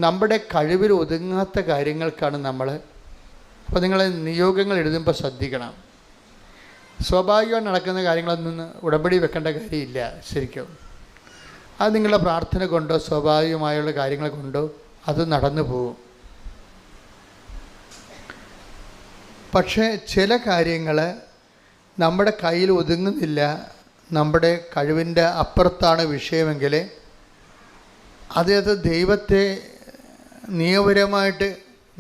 നമ്മുടെ കഴിവിൽ ഒതുങ്ങാത്ത കാര്യങ്ങൾക്കാണ് നമ്മൾ. അപ്പോൾ നിങ്ങൾ നിയോഗങ്ങൾ എഴുതുമ്പോൾ ശ്രദ്ധിക്കണം. സ്വാഭാവികമായി നടക്കുന്ന കാര്യങ്ങളൊന്നും ഉടമ്പടി വെക്കേണ്ട കാര്യമില്ല. ശരിക്കും അത് നിങ്ങളുടെ പ്രാർത്ഥന കൊണ്ടോ സ്വാഭാവികമായുള്ള കാര്യങ്ങൾ കൊണ്ടോ അത് നടന്നു പോകും. പക്ഷേ ചില കാര്യങ്ങൾ നമ്മുടെ കയ്യിൽ ഒതുങ്ങുന്നില്ല, നമ്മുടെ കഴിവിൻ്റെ അപ്പുറത്താണ് വിഷയമെങ്കിൽ അത് ദൈവത്തെ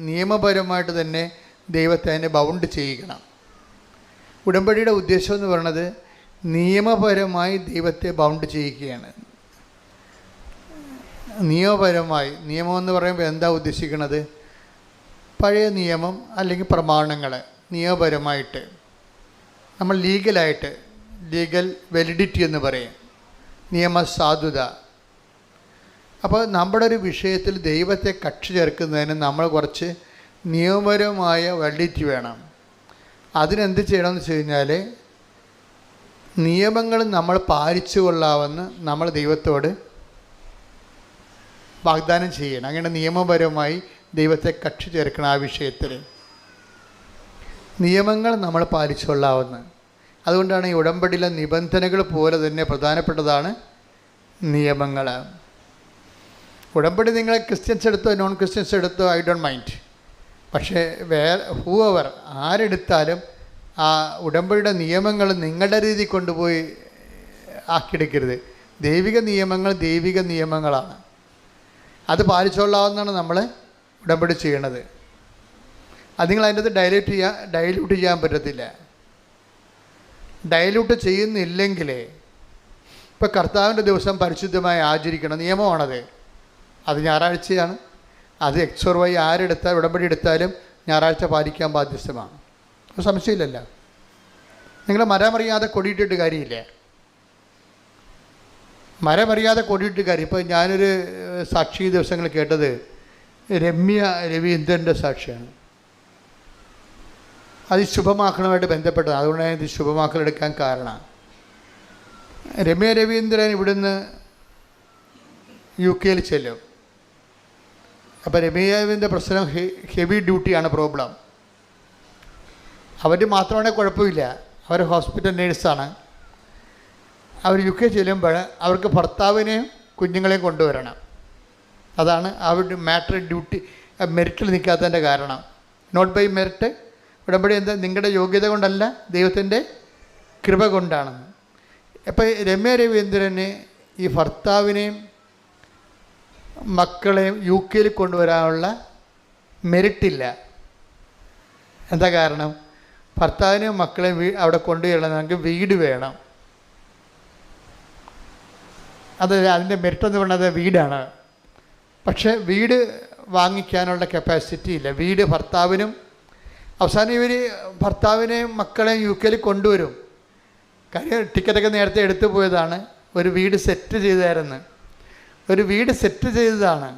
നിയമപരമായിട്ട് തന്നെ ദൈവത്തെ അതിനെ ബൗണ്ട് ചെയ്യിക്കണം. ഉടമ്പടിയുടെ ഉദ്ദേശം എന്ന് പറയുന്നത് നിയമപരമായി ദൈവത്തെ ബൗണ്ട് ചെയ്യിക്കുകയാണ്. നിയമം എന്ന് പറയുമ്പോൾ എന്താ ഉദ്ദേശിക്കുന്നത്? പഴയ നിയമം അല്ലെങ്കിൽ പ്രമാണങ്ങൾ നിയമപരമായിട്ട് നമ്മൾ ലീഗൽ വാലിഡിറ്റി എന്ന് പറയും, നിയമസാധുത. അപ്പോൾ നമ്മുടെ ഒരു വിഷയത്തിൽ ദൈവത്തെ കക്ഷി ചേർക്കുന്നതിന് നമ്മൾ കുറച്ച് നിയമപരമായ വാലിഡിറ്റി വേണം. അതിനെന്ത് ചെയ്യണമെന്ന് വെച്ച് കഴിഞ്ഞാൽ നിയമങ്ങൾ നമ്മൾ പാലിച്ചു കൊള്ളാമെന്ന് നമ്മൾ ദൈവത്തോട് വാഗ്ദാനം ചെയ്യണം. അങ്ങനെ നിയമപരമായി ദൈവത്തെ കക്ഷി ചേർക്കണം. ആ വിഷയത്തിൽ നിയമങ്ങൾ നമ്മൾ പാലിച്ചു കൊള്ളാമെന്ന്. അതുകൊണ്ടാണ് ഈ ഉടമ്പടിയിലെ നിബന്ധനകൾ പോലെ തന്നെ പ്രധാനപ്പെട്ടതാണ് നിയമങ്ങൾ. ഉടമ്പടി നിങ്ങൾ ക്രിസ്ത്യൻസ് എടുത്തോ നോൺ ക്രിസ്ത്യൻസ് എടുത്തോ ഐ ഡോണ്ട് മൈൻഡ്. പക്ഷേ ആരെടുത്താലും ആ ഉടമ്പടിയുടെ നിയമങ്ങൾ നിങ്ങളുടെ രീതി കൊണ്ടുപോയി ആക്കിയെടുക്കരുത്. ദൈവിക നിയമങ്ങളാണ്. അത് പാലിച്ചോളാവുന്നതാണ് നമ്മൾ ഉടമ്പടി ചെയ്യണത്. അത് നിങ്ങൾ അതിൻ്റെ ഡൈല്യൂട്ട് ചെയ്യാൻ പറ്റത്തില്ല. ഡൈല്യൂട്ട് ചെയ്യുന്നില്ലെങ്കിൽ ഇപ്പോൾ കർത്താവിൻ്റെ ദിവസം പരിശുദ്ധമായി ആചരിക്കണം, നിയമമാണത്. അത് ഞായറാഴ്ചയാണ്. അത് എക്സോർവായി ഉടമ്പടി എടുത്താലും ഞായറാഴ്ച പാലിക്കാൻ ബാധ്യസ്ഥമാണ്. സംശയമില്ലല്ലോ. നിങ്ങൾ മരമറിയാതെ കൊടിയിട്ടിട്ട് കാര്യമില്ല. മരമറിയാതെ കൊടിയിട്ട് കാര്യം. ഇപ്പോൾ ഞാനൊരു സാക്ഷി ദിവസങ്ങൾ കേട്ടത് രമ്യ രവീന്ദ്രൻ്റെ സാക്ഷിയാണ്. അത് ശുഭമാക്കണമായിട്ട് ബന്ധപ്പെട്ടത്. അതുകൊണ്ടാണ് ഇത് ശുഭമാക്കലെടുക്കാൻ കാരണം. രമ്യ രവീന്ദ്രൻ ഇവിടുന്ന് UK ചെല്ലും. അപ്പോൾ രമ്യാവിൻ്റെ പ്രശ്നം ഹെവി ഡ്യൂട്ടിയാണ് പ്രോബ്ലം. അവർ മാത്രമാണെങ്കിൽ കുഴപ്പമില്ല, അവർ ഹോസ്പിറ്റൽ നേഴ്സാണ്. അവർ UK ചെല്ലുമ്പോൾ അവർക്ക് ഭർത്താവിനെയും കുഞ്ഞുങ്ങളെയും കൊണ്ടുവരണം. അതാണ് അവരുടെ മെറിറ്റിൽ നിൽക്കാത്തതിൻ്റെ കാരണം. Not by merit. ഉടമ്പടി എന്താ? നിങ്ങളുടെ യോഗ്യത കൊണ്ടല്ല, ദൈവത്തിൻ്റെ കൃപ കൊണ്ടാണ്. അപ്പോൾ രമ്യ രവീന്ദ്രന് ഈ ഭർത്താവിനെയും മക്കളെയും UK കൊണ്ടുവരാനുള്ള മെറിറ്റില്ല. എന്താ കാരണം? ഭർത്താവിനെയും മക്കളെയും അവിടെ കൊണ്ടുവരണമെങ്കിൽ വീട് വേണം. അതിൻ്റെ മെറിറ്റെന്ന് പറയുന്നത് വീടാണ്. പക്ഷേ വീട് വാങ്ങിക്കാനുള്ള കപ്പാസിറ്റി ഇല്ല. വീട് അവസാനം ഇവർ ഭർത്താവിനെയും മക്കളെയും UK കൊണ്ടുവരും. കാര്യം ടിക്കറ്റൊക്കെ നേരത്തെ എടുത്തു പോയതാണ്. ഒരു വീട് സെറ്റ് ചെയ്തതാണ്.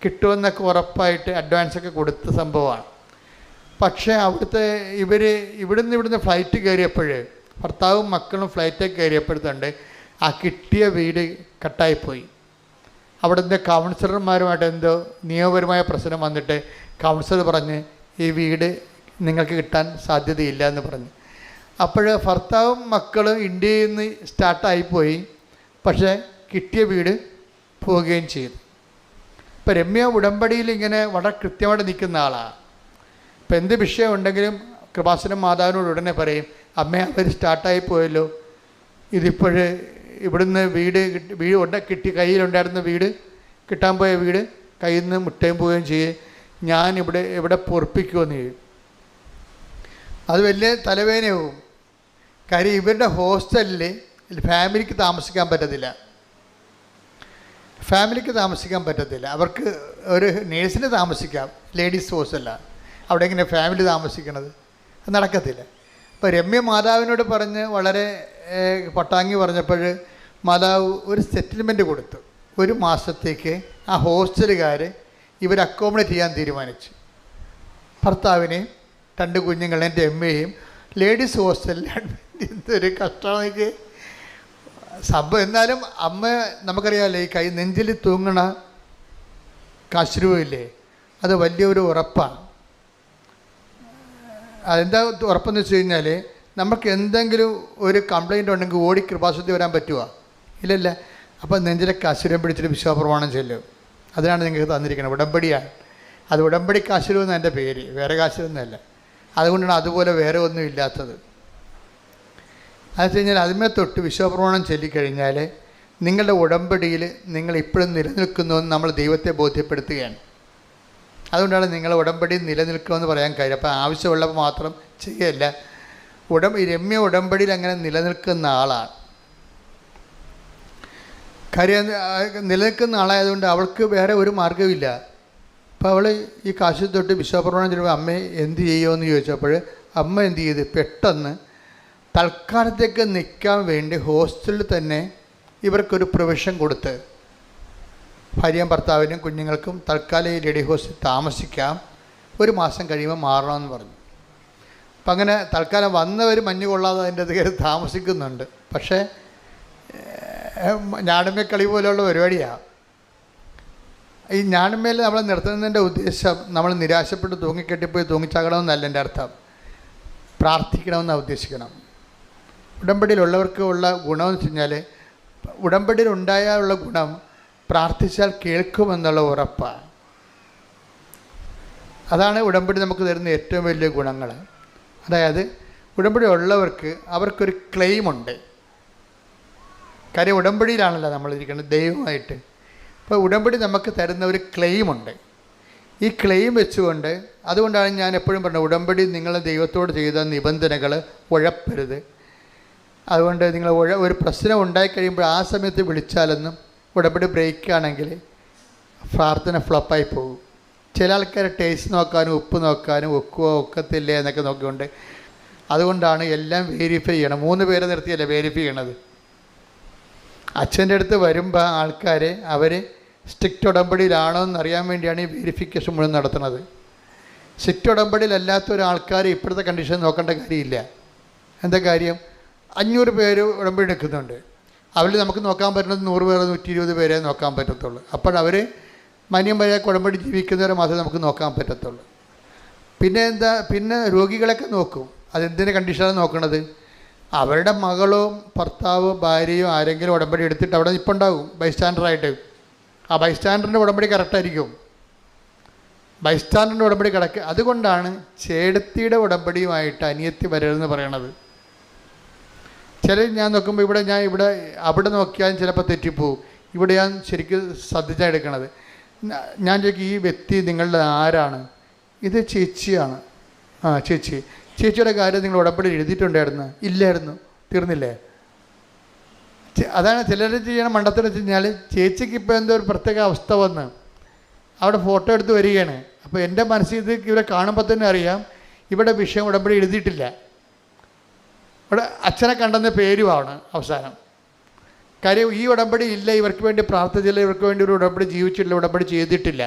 കിട്ടുമെന്നൊക്കെ ഉറപ്പായിട്ട് അഡ്വാൻസൊക്കെ കൊടുത്ത സംഭവമാണ്. പക്ഷേ ഇവിടുന്ന് ഫ്ലൈറ്റ് കയറിയപ്പോൾ ഭർത്താവും മക്കളും ഫ്ലൈറ്റൊക്കെ കയറിയപ്പോഴത്തുണ്ട് ആ കിട്ടിയ വീട് കട്ടായിപ്പോയി. അവിടുത്തെ കൗൺസിലർമാരുമായിട്ട് എന്തോ നിയമപരമായ പ്രശ്നം വന്നിട്ട് കൗൺസിലർ പറഞ്ഞ് ഈ വീട് നിങ്ങൾക്ക് കിട്ടാൻ സാധ്യതയില്ല എന്ന് പറഞ്ഞു. അപ്പോൾ ഭർത്താവും മക്കളും ഇന്ത്യയിൽ നിന്ന് സ്റ്റാർട്ടായിപ്പോയി. പക്ഷേ കിട്ടിയ വീട് പോവുകയും ചെയ്തു. ഇപ്പോൾ രമ്യ ഉടമ്പടിയിൽ ഇങ്ങനെ വളരെ കൃത്യമായിട്ട് നിൽക്കുന്ന ആളാണ്. ഇപ്പം എന്ത് വിഷയം ഉണ്ടെങ്കിലും കൃപാസനം മാതാവിനോട് ഉടനെ പറയും, അമ്മേ അവർ സ്റ്റാർട്ടായി പോയല്ലോ, ഇവിടുന്ന് വീട് കയ്യിലുണ്ടായിരുന്ന വീട് കിട്ടാൻ പോയ വീട് കയ്യിൽ നിന്ന് മുട്ടയും പോവുകയും ചെയ്യും, ഞാൻ ഇവിടെ പൊറപ്പിക്കുമെന്ന് ചെയ്യും. അത് വലിയ തലവേദനയാവും. കാര്യം ഇവരുടെ ഹോസ്റ്റലിൽ ഫാമിലിക്ക് താമസിക്കാൻ പറ്റത്തില്ല. അവർക്ക് ഒരു നേഴ്സിന് താമസിക്കാം, ലേഡീസ് ഹോസ്റ്റലല്ല. അവിടെ എങ്ങനെ ഫാമിലി താമസിക്കണത്? അത് നടക്കത്തില്ല. ഇപ്പോൾ രമ്യ മാതാവിനോട് പറഞ്ഞ് വളരെ പട്ടാങ്ങി പറഞ്ഞപ്പോൾ മാതാവ് ഒരു സെറ്റിൽമെൻറ്റ് കൊടുത്തു. 1 മാസത്തേക്ക് ആ ഹോസ്റ്റലുകാർ ഇവർ അക്കോമഡേറ്റ് ചെയ്യാൻ തീരുമാനിച്ചു. ഭർത്താവിനെയും 2 കുഞ്ഞുങ്ങളെയും എൻ്റെ അമ്മയെയും ലേഡീസ് ഹോസ്റ്റലിൽ എന്തൊരു കഷ്ടമാണ് സംഭവം. എന്നാലും അമ്മ നമുക്കറിയാമല്ലോ, ഈ നെഞ്ചിൽ തൂങ്ങണ കാശുരൂപമില്ലേ, അത് വലിയൊരു ഉറപ്പാണ്. അതെന്താ ഉറപ്പെന്ന് വെച്ച് കഴിഞ്ഞാൽ, നമുക്ക് എന്തെങ്കിലും ഒരു കംപ്ലയിൻ്റ് ഉണ്ടെങ്കിൽ ഓടി കൃപാസനത്തിൽ വരാൻ പറ്റുമോ? ഇല്ലല്ല. അപ്പോൾ നെഞ്ചിലെ കാശുരം പിടിച്ചിട്ട് വിശ്വാസപ്രമാണം ചെല്ലും. അതിനാണ് നിങ്ങൾക്ക് തന്നിരിക്കുന്നത്, ഉടമ്പടിയാണ്. അത് ഉടമ്പടി കാശുരം എന്ന് എൻ്റെ പേര്, വേറെ കാശുരൊന്നുമല്ല. അതുകൊണ്ടാണ് അതുപോലെ വേറെ ഒന്നും ഇല്ലാത്തത്. അത് വെച്ച് കഴിഞ്ഞാൽ അതിന്മേൽ തൊട്ട് വിശ്വാസപ്രമാണം ചൊല്ലിക്കഴിഞ്ഞാൽ നിങ്ങളുടെ ഉടമ്പടിയിൽ നിങ്ങൾ ഇപ്പോഴും നിലനിൽക്കുന്നുവെന്ന് നമ്മൾ ദൈവത്തെ ബോധ്യപ്പെടുത്തുകയാണ്. അതുകൊണ്ടാണ് നിങ്ങൾ ഉടമ്പടി നിലനിൽക്കുമെന്ന് പറയാൻ കാര്യം. അപ്പോൾ ആവശ്യമുള്ളപ്പോൾ മാത്രം ചെയ്യല്ല. രമ്യ ഉടമ്പടിയിൽ അങ്ങനെ നിലനിൽക്കുന്ന ആളാണ്. കാര്യം നിലനിൽക്കുന്ന ആളായതുകൊണ്ട് അവൾക്ക് വേറെ ഒരു മാർഗ്ഗമില്ല. അപ്പോൾ അവൾ ഈ കാശ് തൊട്ട് വിശ്വാസപ്രമാണം ചെല്ലുമ്പോൾ അമ്മയെ എന്ത് ചെയ്യുമെന്ന് ചോദിച്ചപ്പോൾ അമ്മ എന്ത് ചെയ്ത്, പെട്ടെന്ന് തൽക്കാലത്തേക്ക് നിൽക്കാൻ വേണ്ടി ഹോസ്റ്റലിൽ തന്നെ ഇവർക്കൊരു പ്രൊവിഷൻ കൊടുത്ത്, ഭാര്യയും ഭർത്താവിനും കുഞ്ഞുങ്ങൾക്കും തൽക്കാലം ഈ ലേഡി ഹോസ്റ്റലിൽ താമസിക്കാം, 1 മാസം കഴിയുമ്പോൾ മാറണമെന്ന് പറഞ്ഞു. അപ്പം അങ്ങനെ തൽക്കാലം വന്നവർ മഞ്ഞ് കൊള്ളാതെ അതിൻ്റെ കയറി താമസിക്കുന്നുണ്ട്. പക്ഷേ ഞാണമ്മക്കളി പോലെയുള്ള പരിപാടിയാണ്. ഈ ഞാണമ്മയിൽ നമ്മളെ നിർത്തുന്നതിൻ്റെ ഉദ്ദേശം നമ്മൾ നിരാശപ്പെട്ട് തൂങ്ങിക്കെട്ടിപ്പോയി തൂങ്ങിച്ചാകണമെന്നല്ല എൻ്റെ അർത്ഥം. പ്രാർത്ഥിക്കണമെന്നാണ് ഉദ്ദേശിക്കണം. ഉടമ്പടിയിലുള്ളവർക്ക് ഉള്ള ഗുണമെന്ന് വെച്ച് കഴിഞ്ഞാൽ, ഉടമ്പടിയിലുണ്ടായുള്ള ഗുണം പ്രാർത്ഥിച്ചാൽ കേൾക്കുമെന്നുള്ള ഉറപ്പാണ്. അതാണ് ഉടമ്പടി നമുക്ക് തരുന്ന ഏറ്റവും വലിയ ഗുണങ്ങൾ. അതായത് ഉടമ്പടി ഉള്ളവർക്ക് അവർക്കൊരു ക്ലെയിമുണ്ട്. കാര്യം ഉടമ്പടിയിലാണല്ലോ നമ്മളിരിക്കുന്നത് ദൈവമായിട്ട്. അപ്പോൾ ഉടമ്പടി നമുക്ക് തരുന്ന ഒരു ക്ലെയിമുണ്ട്. ഈ ക്ലെയിം വെച്ചുകൊണ്ട്, അതുകൊണ്ടാണ് ഞാൻ എപ്പോഴും പറഞ്ഞത്, ഉടമ്പടി നിങ്ങൾ ദൈവത്തോട് ചെയ്ത നിബന്ധനകൾ ഉഴപ്പരുത്. അതുകൊണ്ട് നിങ്ങൾ ഒരു പ്രശ്നം ഉണ്ടായിക്കഴിയുമ്പോൾ ആ സമയത്ത് വിളിച്ചാലൊന്നും ഉടമ്പടി ബ്രേക്ക് ആണെങ്കിൽ പ്രാർത്ഥന ഫ്ലപ്പായി പോകും. ചില ആൾക്കാർ ടേസ്റ്റ് നോക്കാനും ഉപ്പ് നോക്കാനും ഒക്കത്തില്ലേ എന്നൊക്കെ നോക്കിക്കൊണ്ട്, അതുകൊണ്ടാണ് എല്ലാം വെരിഫൈ ചെയ്യണം. 3 പേരെ നിർത്തിയല്ലേ വെരിഫൈ ചെയ്യണത്. അച്ഛൻ്റെ അടുത്ത് വരുമ്പോൾ ആൾക്കാർ അവർ സ്ട്രിക്റ്റ് ഉടമ്പടിയിലാണോ എന്നറിയാൻ വേണ്ടിയാണ് ഈ വെരിഫിക്കേഷൻ മുഴുവൻ നടത്തുന്നത്. സ്ട്രിക്റ്റ് ഉടമ്പടിയിലല്ലാത്ത ഒരാൾക്കാർ ഇപ്പോഴത്തെ കണ്ടീഷൻ നോക്കേണ്ട കാര്യമില്ല. എന്താ കാര്യം? 500 പേര് ഉടമ്പടി എടുക്കുന്നുണ്ട്. അവരിൽ നമുക്ക് നോക്കാൻ പറ്റുന്നത് 100 പേരെ 120 പേരെ നോക്കാൻ പറ്റത്തുള്ളൂ. അപ്പോഴവർ മാന്യം വരെ ഉടമ്പടി ജീവിക്കുന്നവരെ മാത്രമേ നമുക്ക് നോക്കാൻ പറ്റത്തുള്ളൂ. പിന്നെ രോഗികളൊക്കെ നോക്കും. അതെന്തിൻ്റെ കണ്ടീഷനാണ് നോക്കണത്? അവരുടെ മകളോ ഭർത്താവോ ഭാര്യയോ ആരെങ്കിലും ഉടമ്പടി എടുത്തിട്ട് അവിടെ നിൽപ്പുണ്ടാവും ബൈസ്റ്റാൻഡറായിട്ട്. ആ ബൈസ്റ്റാൻഡറിൻ്റെ ഉടമ്പടി കറക്റ്റായിരിക്കും. ബൈസ്റ്റാൻഡറിൻ്റെ ഉടമ്പടി കിടക്കുക. അതുകൊണ്ടാണ് ചേടത്തിയുടെ ഉടമ്പടിയുമായിട്ട് അനിയത്തി വരരുതെന്ന് പറയണത്. ഞാൻ നോക്കുമ്പോൾ അവിടെ നോക്കിയാൽ ചിലപ്പോൾ തെറ്റിപ്പോവും. ഇവിടെ ഞാൻ ശരിക്കും ശ്രദ്ധിച്ചാണ് എടുക്കണത്. ഞാൻ ചോദിക്കും, ഈ വ്യക്തി നിങ്ങളുടെ ആരാണ്? ഇത് ചേച്ചിയാണ്. ചേച്ചിയുടെ കാര്യം നിങ്ങൾ ഉടമ്പടി എഴുതിയിട്ടുണ്ടായിരുന്നു? ഇല്ലായിരുന്നു. തീർന്നില്ലേ? അതാണ് ചിലർ ചെയ്യണം മണ്ടത്തിന് വെച്ച് കഴിഞ്ഞാൽ, ചേച്ചിക്ക് ഇപ്പോൾ എന്തോ ഒരു പ്രത്യേക അവസ്ഥ വന്ന് അവിടെ ഫോട്ടോ എടുത്ത് വരികയാണ്. അപ്പോൾ എൻ്റെ മനസ്സിൽ ഇത് ഇവരെ കാണുമ്പോൾ തന്നെ അറിയാം, ഇവിടെ വിഷയം ഉടമ്പടി എഴുതിയിട്ടില്ല. ഇവിടെ അച്ഛനെ കണ്ടെന്ന പേരുമാണ് അവസാനം. കാര്യം ഈ ഉടമ്പടി ഇല്ല, ഇവർക്ക് വേണ്ടി പ്രാർത്ഥിച്ചില്ല, ഇവർക്ക് വേണ്ടി ഒരു ഉടമ്പടി ജീവിച്ചിട്ടില്ല, ഉടമ്പടി ചെയ്തിട്ടില്ല.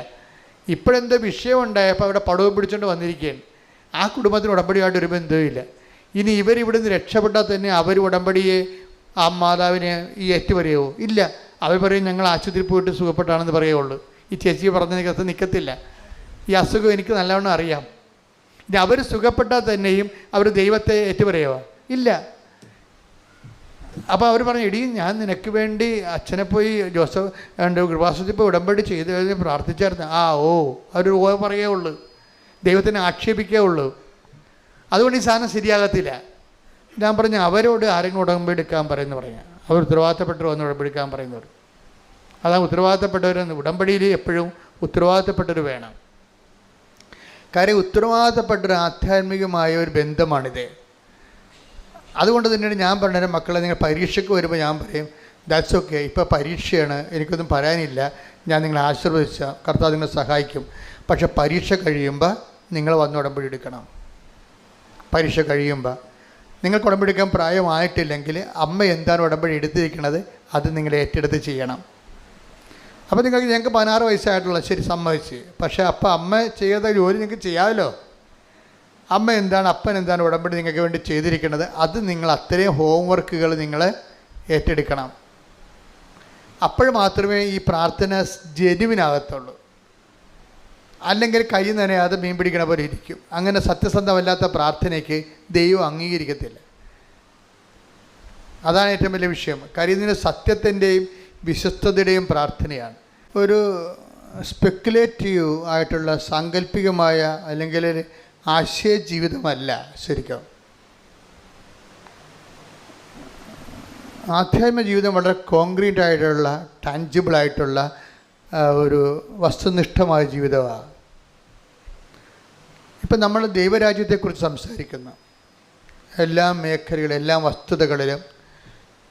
ഇപ്പോഴെന്തോ വിഷയം ഉണ്ടായപ്പോൾ അവിടെ പടവും പിടിച്ചുകൊണ്ട് വന്നിരിക്കുകയാണ്. ആ കുടുംബത്തിന് ഉടമ്പടിയായിട്ട് ഒരു ബന്ധവുമില്ല. ഇനി ഇവരിവിടുന്ന് രക്ഷപ്പെട്ടാൽ തന്നെ അവർ ഉടമ്പടിയെ ആ മാതാവിനെ ഈ ഏറ്റുപറയുമോ? ഇല്ല. അവർ പറയും ഞങ്ങൾ ആശുപത്രിയിൽ പോയിട്ട് സുഖപ്പെട്ടാണെന്ന് പറയുള്ളൂ. ഈ ചേച്ചി പറഞ്ഞതിനകത്ത് നിൽക്കത്തില്ല. ഈ അസുഖം എനിക്ക് നല്ലവണ്ണം അറിയാം. ഇനി അവർ സുഖപ്പെട്ടാൽ തന്നെയും അവർ ദൈവത്തെ ഏറ്റുപറയുമോ? ഇല്ല. അപ്പോൾ അവർ പറഞ്ഞു, എടീ ഞാൻ നിനക്ക് വേണ്ടി അച്ഛനെ പോയി കൃപാസനത്തിൽ പോയി ഉടമ്പടി ചെയ്ത് പ്രാർത്ഥിച്ചായിരുന്നു. അവരൊരു പറയേ ഉള്ളൂ, ദൈവത്തിനെ ആക്ഷേപിക്കേ ഉള്ളൂ. അതുകൊണ്ട് ഈ സാധനം ശരിയാകത്തില്ല. ഞാൻ പറഞ്ഞു, അവരോട് ആരെങ്കിലും ഉടമ്പടി എടുക്കാൻ പറയുന്നു പറയാം. അവർ ഉത്തരവാദിത്തപ്പെട്ടവർ വന്ന് ഉടമ്പടി എടുക്കാൻ പറയുന്നവർ. അതാണ് ഉത്തരവാദിത്തപ്പെട്ടവരെന്ന്. ഉടമ്പടിയിൽ എപ്പോഴും ഉത്തരവാദിത്തപ്പെട്ടവർ വേണം. കാര്യം ഉത്തരവാദിത്തപ്പെട്ടൊരു ആധ്യാത്മികമായ ഒരു ബന്ധമാണിത്. അതുകൊണ്ട് തന്നെയാണ് ഞാൻ പറഞ്ഞത്, മക്കളെ നിങ്ങൾ പരീക്ഷയ്ക്ക് വരുമ്പോൾ ഞാൻ പറയും, ദാറ്റ്സ് ഓക്കെ, ഇപ്പോൾ പരീക്ഷയാണ്, എനിക്കൊന്നും പറയാനില്ല, ഞാൻ നിങ്ങളെ ആശീർവദിച്ച കർത്താവ് നിങ്ങളെ സഹായിക്കും. പക്ഷെ പരീക്ഷ കഴിയുമ്പോൾ നിങ്ങൾ വന്ന് ഉടമ്പടി എടുക്കണം. പരീക്ഷ കഴിയുമ്പോൾ നിങ്ങൾക്ക് ഉടമ്പടി എടുക്കാൻ പ്രായമായിട്ടില്ലെങ്കിൽ അമ്മ എന്താണ് ഉടമ്പടി എടുത്തിരിക്കുന്നത് അത് നിങ്ങൾ ഏറ്റെടുത്ത് ചെയ്യണം. അപ്പോൾ ഞങ്ങൾക്ക് 16 വയസ്സായിട്ടുള്ള, ശരി സമ്മതിച്ച്. പക്ഷേ അപ്പം അമ്മ ചെയ്ത ജോലി നിങ്ങൾക്ക് ചെയ്യാമല്ലോ. അമ്മ എന്താണ്, അപ്പൻ എന്താണ് ഉടമ്പടി നിങ്ങൾക്ക് വേണ്ടി ചെയ്തിരിക്കുന്നത്, അത് നിങ്ങൾ അത്രയും ഹോംവർക്കുകൾ നിങ്ങൾ ഏറ്റെടുക്കണം. അപ്പോൾ മാത്രമേ ഈ പ്രാർത്ഥന ജെനുവിനാകത്തുള്ളൂ. അല്ലെങ്കിൽ കൈ നനയാതെ മീൻ പിടിക്കണ പോലെ ഇരിക്കും. അങ്ങനെ സത്യസന്ധമല്ലാത്ത പ്രാർത്ഥനയ്ക്ക് ദൈവം അംഗീകരിക്കത്തില്ല. അതാണ് ഏറ്റവും വലിയ വിഷയം. കാര്യം ഇതിന് സത്യത്തിൻ്റെയും വിശ്വസ്തതയുടെയും പ്രാർത്ഥനയാണ്. ഒരു സ്പെക്കുലേറ്റീവ് ആയിട്ടുള്ള സാങ്കല്പികമായ അല്ലെങ്കിൽ ആശയ ജീവിതമല്ല ശരിക്കും. ആധ്യാത്മിക ജീവിതം വളരെ കോൺക്രീറ്റ് ആയിട്ടുള്ള ടാഞ്ചിബിളായിട്ടുള്ള ഒരു വസ്തുനിഷ്ഠമായ ജീവിതമാണ്. ഇപ്പം നമ്മൾ ദൈവരാജ്യത്തെക്കുറിച്ച് സംസാരിക്കുന്നു. എല്ലാ മേഖലകളിലും, എല്ലാ വസ്തുതകളിലും,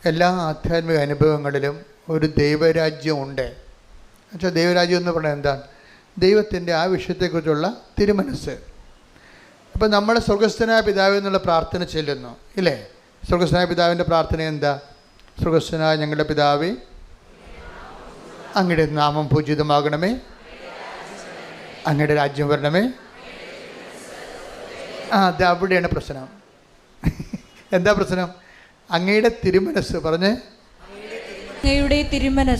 എല്ലാ ആധ്യാത്മിക അനുഭവങ്ങളിലും ഒരു ദൈവരാജ്യമുണ്ട്. എന്നുവെച്ചാൽ ദൈവരാജ്യം എന്ന് പറഞ്ഞാൽ എന്താണ്? ദൈവത്തിൻ്റെ ആ വിഷയത്തെക്കുറിച്ചുള്ള തിരുമനസ്സ്. ഇപ്പം നമ്മൾ സ്വർഗസ്ഥനായ പിതാവ് എന്നുള്ള പ്രാർത്ഥന ചെല്ലുന്നു ഇല്ലേ? സ്വർഗസ്ഥനായ പിതാവിൻ്റെ പ്രാർത്ഥന എന്താ? സ്വർഗസ്ഥനായ ഞങ്ങളുടെ പിതാവേ, അങ്ങയുടെ നാമം പൂജിതമാകണമേ, അങ്ങയുടെ രാജ്യം വരണമേ. അത് അവിടെയാണ് പ്രശ്നം. എന്താ പ്രശ്നം? അങ്ങയുടെ തിരുമനസ്സ് പറഞ്ഞ്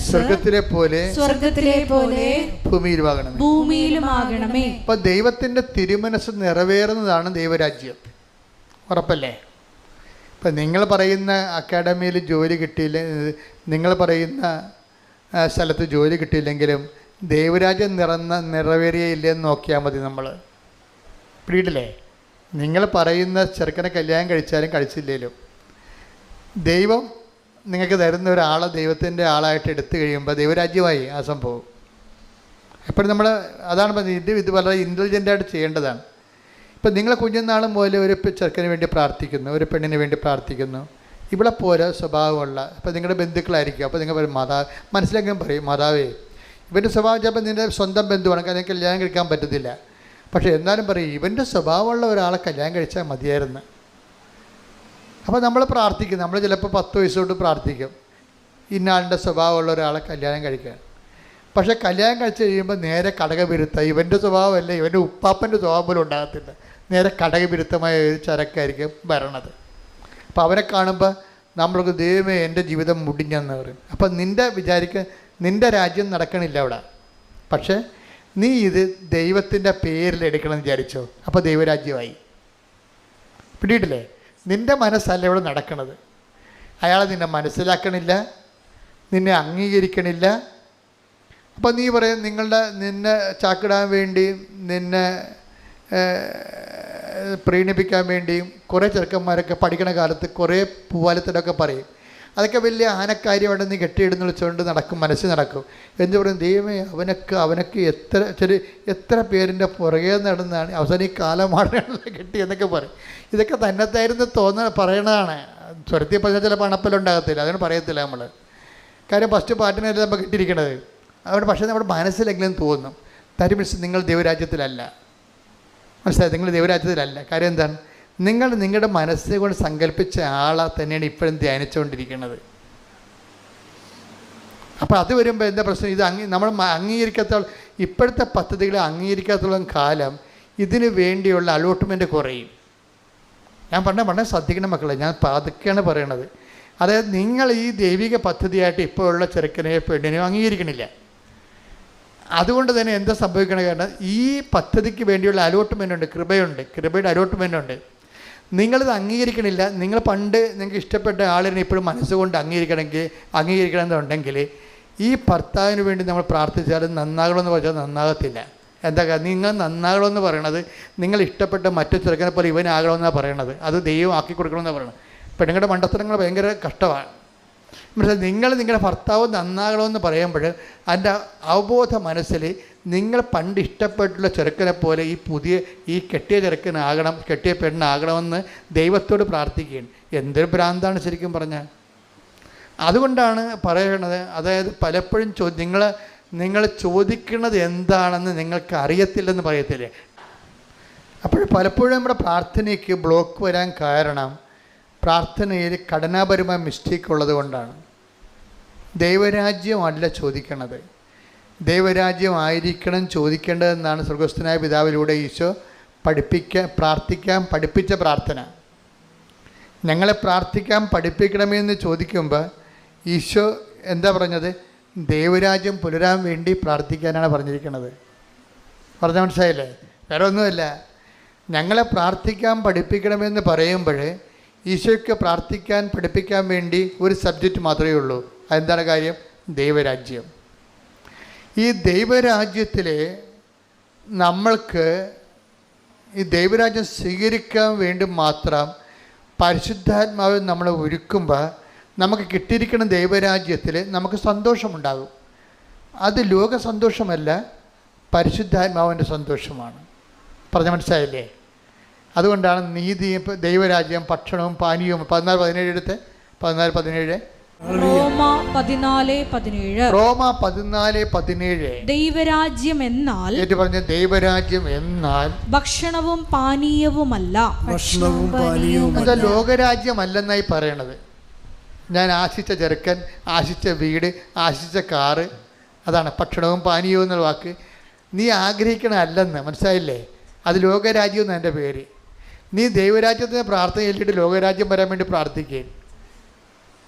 സ്വർഗത്തിലെ പോലെ ഭൂമിയിലുമാകണമേ. അപ്പൊ ദൈവത്തിന്റെ തിരുമനസ്സ് നിറവേറുന്നതാണ് ദൈവരാജ്യം. ഉറപ്പല്ലേ? ഇപ്പം നിങ്ങൾ പറയുന്ന അക്കാഡമിയിൽ ജോലി കിട്ടിയില്ല, നിങ്ങൾ പറയുന്ന സ്ഥലത്ത് ജോലി കിട്ടിയില്ലെങ്കിലും ദൈവരാജ്യം നിറവേറിയില്ലെന്ന് നോക്കിയാൽ മതി. നമ്മൾ പിടിയിട്ടില്ലേ? നിങ്ങൾ പറയുന്ന ചെറുക്കനെ കല്യാണം കഴിച്ചാലും കഴിച്ചില്ലേലും ദൈവം നിങ്ങൾക്ക് തരുന്ന ഒരാളെ ദൈവത്തിൻ്റെ ആളായിട്ട് എടുത്തു കഴിയുമ്പോൾ ദൈവരാജ്യമായി ആ സംഭവം. എപ്പോഴും നമ്മൾ അതാണ് പറഞ്ഞത്, ഇത് വളരെ ഇൻ്റലിജൻ്റായിട്ട് ചെയ്യേണ്ടതാണ്. ഇപ്പം നിങ്ങൾ കുഞ്ഞുനാൾ മുതൽ ഒരു ചെറുക്കന് വേണ്ടി പ്രാർത്ഥിക്കുന്നു, ഒരു പെണ്ണിന് വേണ്ടി പ്രാർത്ഥിക്കുന്നു. ഇവിടെ പോലെ സ്വഭാവമുള്ള ഇപ്പം നിങ്ങളുടെ ബന്ധുക്കളായിരിക്കും. അപ്പോൾ നിങ്ങൾ പറയും മനസ്സിലെങ്കിലും പറയും, മാതാവേ ഇവൻ്റെ സ്വഭാവം ചിലപ്പോൾ നിൻ്റെ സ്വന്തം ബന്ധുവാണ്, കാരണം കല്യാണം കഴിക്കാൻ പറ്റത്തില്ല. പക്ഷേ എന്നാലും പറയും ഇവൻ്റെ സ്വഭാവമുള്ള ഒരാളെ കല്യാണം കഴിച്ചാൽ മതിയായിരുന്നു. അപ്പോൾ നമ്മൾ പ്രാർത്ഥിക്കും. നമ്മൾ ചിലപ്പോൾ 10 വയസ്സോട്ട് പ്രാർത്ഥിക്കും ഇന്നാളിൻ്റെ സ്വഭാവമുള്ള ഒരാളെ കല്യാണം കഴിക്കാൻ. പക്ഷേ കല്യാണം കഴിച്ച് കഴിയുമ്പോൾ നേരെ കടകവിരുദ്ധ, ഇവൻ്റെ സ്വഭാവമല്ല, ഇവൻ്റെ ഉപ്പാപ്പൻ്റെ സ്വഭാവം പോലും ഉണ്ടാകത്തില്ല. നേരെ കടകവിരുദ്ധമായ ഒരു ചരക്കായിരിക്കും വരണത്. അപ്പോൾ അവരെ കാണുമ്പോൾ നമ്മൾക്ക് ദൈവമേ എൻ്റെ ജീവിതം മുടിഞ്ഞെന്ന് പറയും. അപ്പം നിൻ്റെ രാജ്യം നടക്കണില്ല അവിടെ. പക്ഷേ നീ ഇത് ദൈവത്തിൻ്റെ പേരിൽ എടുക്കണമെന്ന് വിചാരിച്ചോ, അപ്പോൾ ദൈവരാജ്യമായി. പിടിയിട്ടില്ലേ? നിൻ്റെ മനസ്സല്ല ഇവിടെ നടക്കണത്. അയാൾ നിന്നെ മനസ്സിലാക്കണില്ല, നിന്നെ അംഗീകരിക്കണില്ല. അപ്പോൾ നീ പറയും നിന്നെ ചാക്കിടാൻ വേണ്ടിയും നിന്നെ പ്രീണിപ്പിക്കാൻ വേണ്ടിയും കുറേ ചെറുക്കന്മാരൊക്കെ പഠിക്കണ കാലത്ത് കുറേ പൂവാലത്തിലൊക്കെ പറയും. അതൊക്കെ വലിയ ആനക്കാര്യമായിട്ട് നീ കെട്ടിയിടുന്ന് വിളിച്ചുകൊണ്ട് നടക്കും, മനസ്സിൽ നടക്കും. എന്ന് പറയും ദൈവമേ അവനക്ക് എത്ര പേരിൻ്റെ പുറകെ നടന്നാണ് അവസാനം ഈ കാലമാടകളിൽ കെട്ടി എന്നൊക്കെ പറയും. ഇതൊക്കെ തന്നെത്തായിരുന്നു പറയണതാണ്. സ്വരത്തിൽ പറഞ്ഞാൽ ചിലപ്പോൾ അണപ്പലുണ്ടാകത്തില്ല, അതിന് പറയത്തില്ല നമ്മൾ. കാര്യം ഫസ്റ്റ് പാട്ടിനല്ലേ നമ്മൾ കിട്ടിയിരിക്കണത്. അവിടെ പക്ഷേ നമ്മുടെ മനസ്സിലെങ്കിലും തോന്നും തരുമിസ് നിങ്ങൾ ദൈവരാജ്യത്തിലല്ല. മനസ്സിലായി? നിങ്ങൾ ദൈവരാജ്യത്തിലല്ല. കാര്യം എന്താണ്? നിങ്ങളുടെ മനസ്സിനെ കൊണ്ട് സങ്കല്പിച്ച ആളെ തന്നെയാണ് ഇപ്പോഴും ധ്യാനിച്ചുകൊണ്ടിരിക്കുന്നത്. അപ്പോൾ അത് വരുമ്പോൾ എന്താ പ്രശ്നം? ഇത് നമ്മൾ അംഗീകരിക്കാത്തോളം, ഇപ്പോഴത്തെ പദ്ധതികളെ അംഗീകരിക്കാത്തോളം കാലം ഇതിന് വേണ്ടിയുള്ള അലോട്ട്മെൻറ്റ് കുറയും. ഞാൻ പറഞ്ഞ ശ്രദ്ധിക്കണം മക്കളെ, ഞാൻ അതൊക്കെയാണ് പറയണത്. അതായത് നിങ്ങൾ ഈ ദൈവിക പദ്ധതിയായിട്ട് ഇപ്പോഴുള്ള ചെറുക്കനെയോ പെണ്ണിനെയോ അംഗീകരിക്കണില്ല. അതുകൊണ്ട് തന്നെ എന്താ സംഭവിക്കണ? കാരണം ഈ പദ്ധതിക്ക് വേണ്ടിയുള്ള അലോട്ട്മെൻ്റ് ഉണ്ട്, കൃപയുടെ അലോട്ട്മെൻ്റ് ഉണ്ട്. നിങ്ങളിത് അംഗീകരിക്കണില്ല. നിങ്ങൾ പണ്ട് നിങ്ങൾക്ക് ഇഷ്ടപ്പെട്ട ആളിനെ ഇപ്പോഴും മനസ്സുകൊണ്ട് അംഗീകരിക്കണമെന്നുണ്ടെങ്കിൽ ഈ ഭർത്താവിന് വേണ്ടി നമ്മൾ പ്രാർത്ഥിച്ചാലും നന്നാകണമെന്ന് പറഞ്ഞാൽ നന്നാകത്തില്ല. എന്താ കാരണം? നിങ്ങൾ നന്നാകണമെന്ന് പറയണത് നിങ്ങൾ ഇഷ്ടപ്പെട്ട മറ്റു ചെറുക്കനെ പോലെ ഇവനാകണമെന്നാണ് പറയണത്. അത് ദൈവം ആക്കി കൊടുക്കണമെന്നാണ് പറയണത്. പെണ്ണുങ്ങളുടെ മണ്ടത്തരങ്ങൾ ഭയങ്കര കഷ്ടമാണ്. നിങ്ങളുടെ ഭർത്താവ് നന്നാകണമെന്ന് പറയുമ്പോൾ അതിൻ്റെ അവബോധ മനസ്സിൽ നിങ്ങൾ പണ്ട് ഇഷ്ടപ്പെട്ടുള്ള ചെറുക്കനെ പോലെ ഈ കെട്ടിയ ചെറുക്കനാകണം, കെട്ടിയ പെണ്ണാകണമെന്ന് ദൈവത്തോട് പ്രാർത്ഥിക്കുകയാണ്. എന്തൊരു ഭ്രാന്താണ് ശരിക്കും പറഞ്ഞാൽ. അതുകൊണ്ടാണ് പറയണത്, അതായത് പലപ്പോഴും നിങ്ങൾ ചോദിക്കുന്നത് എന്താണെന്ന് നിങ്ങൾക്ക് അറിയത്തില്ലെന്ന് പറയത്തില്ലേ. അപ്പോൾ പലപ്പോഴും നമ്മുടെ പ്രാർത്ഥനയ്ക്ക് ബ്ലോക്ക് വരാൻ കാരണം പ്രാർത്ഥനയിൽ ഘടനാപരമായ മിസ്റ്റേക്ക് ഉള്ളത് കൊണ്ടാണ്. ദൈവരാജ്യമല്ല ചോദിക്കണത്, ദൈവരാജ്യമായിരിക്കണം ചോദിക്കേണ്ടതെന്നാണ് സ്വർഗസ്ഥനായ പിതാവിലൂടെ ഈശോ പ്രാർത്ഥിക്കാൻ പഠിപ്പിച്ച പ്രാർത്ഥന. ഞങ്ങളെ പ്രാർത്ഥിക്കാൻ പഠിപ്പിക്കണമെന്ന് ചോദിക്കുമ്പോൾ ഈശോ എന്താ പറഞ്ഞത്? ദൈവരാജ്യം പുലരാൻ വേണ്ടി പ്രാർത്ഥിക്കാനാണ് പറഞ്ഞിരിക്കുന്നത്. പറഞ്ഞാൽ മനസ്സിലായില്ലേ? വേറെ ഒന്നുമില്ല. ഞങ്ങളെ പ്രാർത്ഥിക്കാൻ പഠിപ്പിക്കണമെന്ന് പറയുമ്പോൾ ഈശോയ്ക്ക് പ്രാർത്ഥിക്കാൻ പഠിപ്പിക്കാൻ വേണ്ടി ഒരു സബ്ജക്റ്റ് മാത്രമേ ഉള്ളൂ. അതെന്താണ് കാര്യം? ദൈവരാജ്യം. ഈ ദൈവരാജ്യത്തിൽ നമ്മൾക്ക് ഈ ദൈവരാജ്യം സ്വീകരിക്കാൻ വേണ്ടി മാത്രം പരിശുദ്ധാത്മാവ് നമ്മളെ ഒരുക്കുമ്പോൾ നമുക്ക് കിട്ടിയിരിക്കുന്ന ദൈവരാജ്യത്തിൽ നമുക്ക് സന്തോഷമുണ്ടാകും. അത് ലോക സന്തോഷമല്ല, പരിശുദ്ധാത്മാവിൻ്റെ സന്തോഷമാണ്. പറഞ്ഞ മനസ്സിലായില്ലേ? അതുകൊണ്ടാണ് നീതി, ദൈവരാജ്യം, ഭക്ഷണവും പാനീയവും. 14:17 എടുത്ത് 14:17 റോമ 14:17 ദൈവരാജ്യം എന്നാൽ, പറഞ്ഞ ദൈവരാജ്യം എന്നാൽ ഭക്ഷണവും പാനീയവുമല്ല. എന്താ ലോകരാജ്യമല്ലെന്നായി പറയണത്? ഞാൻ ആശിച്ച ചെറുക്കൻ, ആശിച്ച വീട്, ആശിച്ച കാറ്, അതാണ് ഭക്ഷണവും പാനീയവും എന്നുള്ള വാക്ക്. നീ ആഗ്രഹിക്കണമല്ലെന്ന് മനസ്സിലായില്ലേ? അത് ലോകരാജ്യം എന്ന് എൻ്റെ പേര്. നീ ദൈവരാജ്യത്തിന് പ്രാർത്ഥന ചൊല്ലിയിട്ട് ലോകരാജ്യം വരാൻ വേണ്ടി പ്രാർത്ഥിക്കുകയും,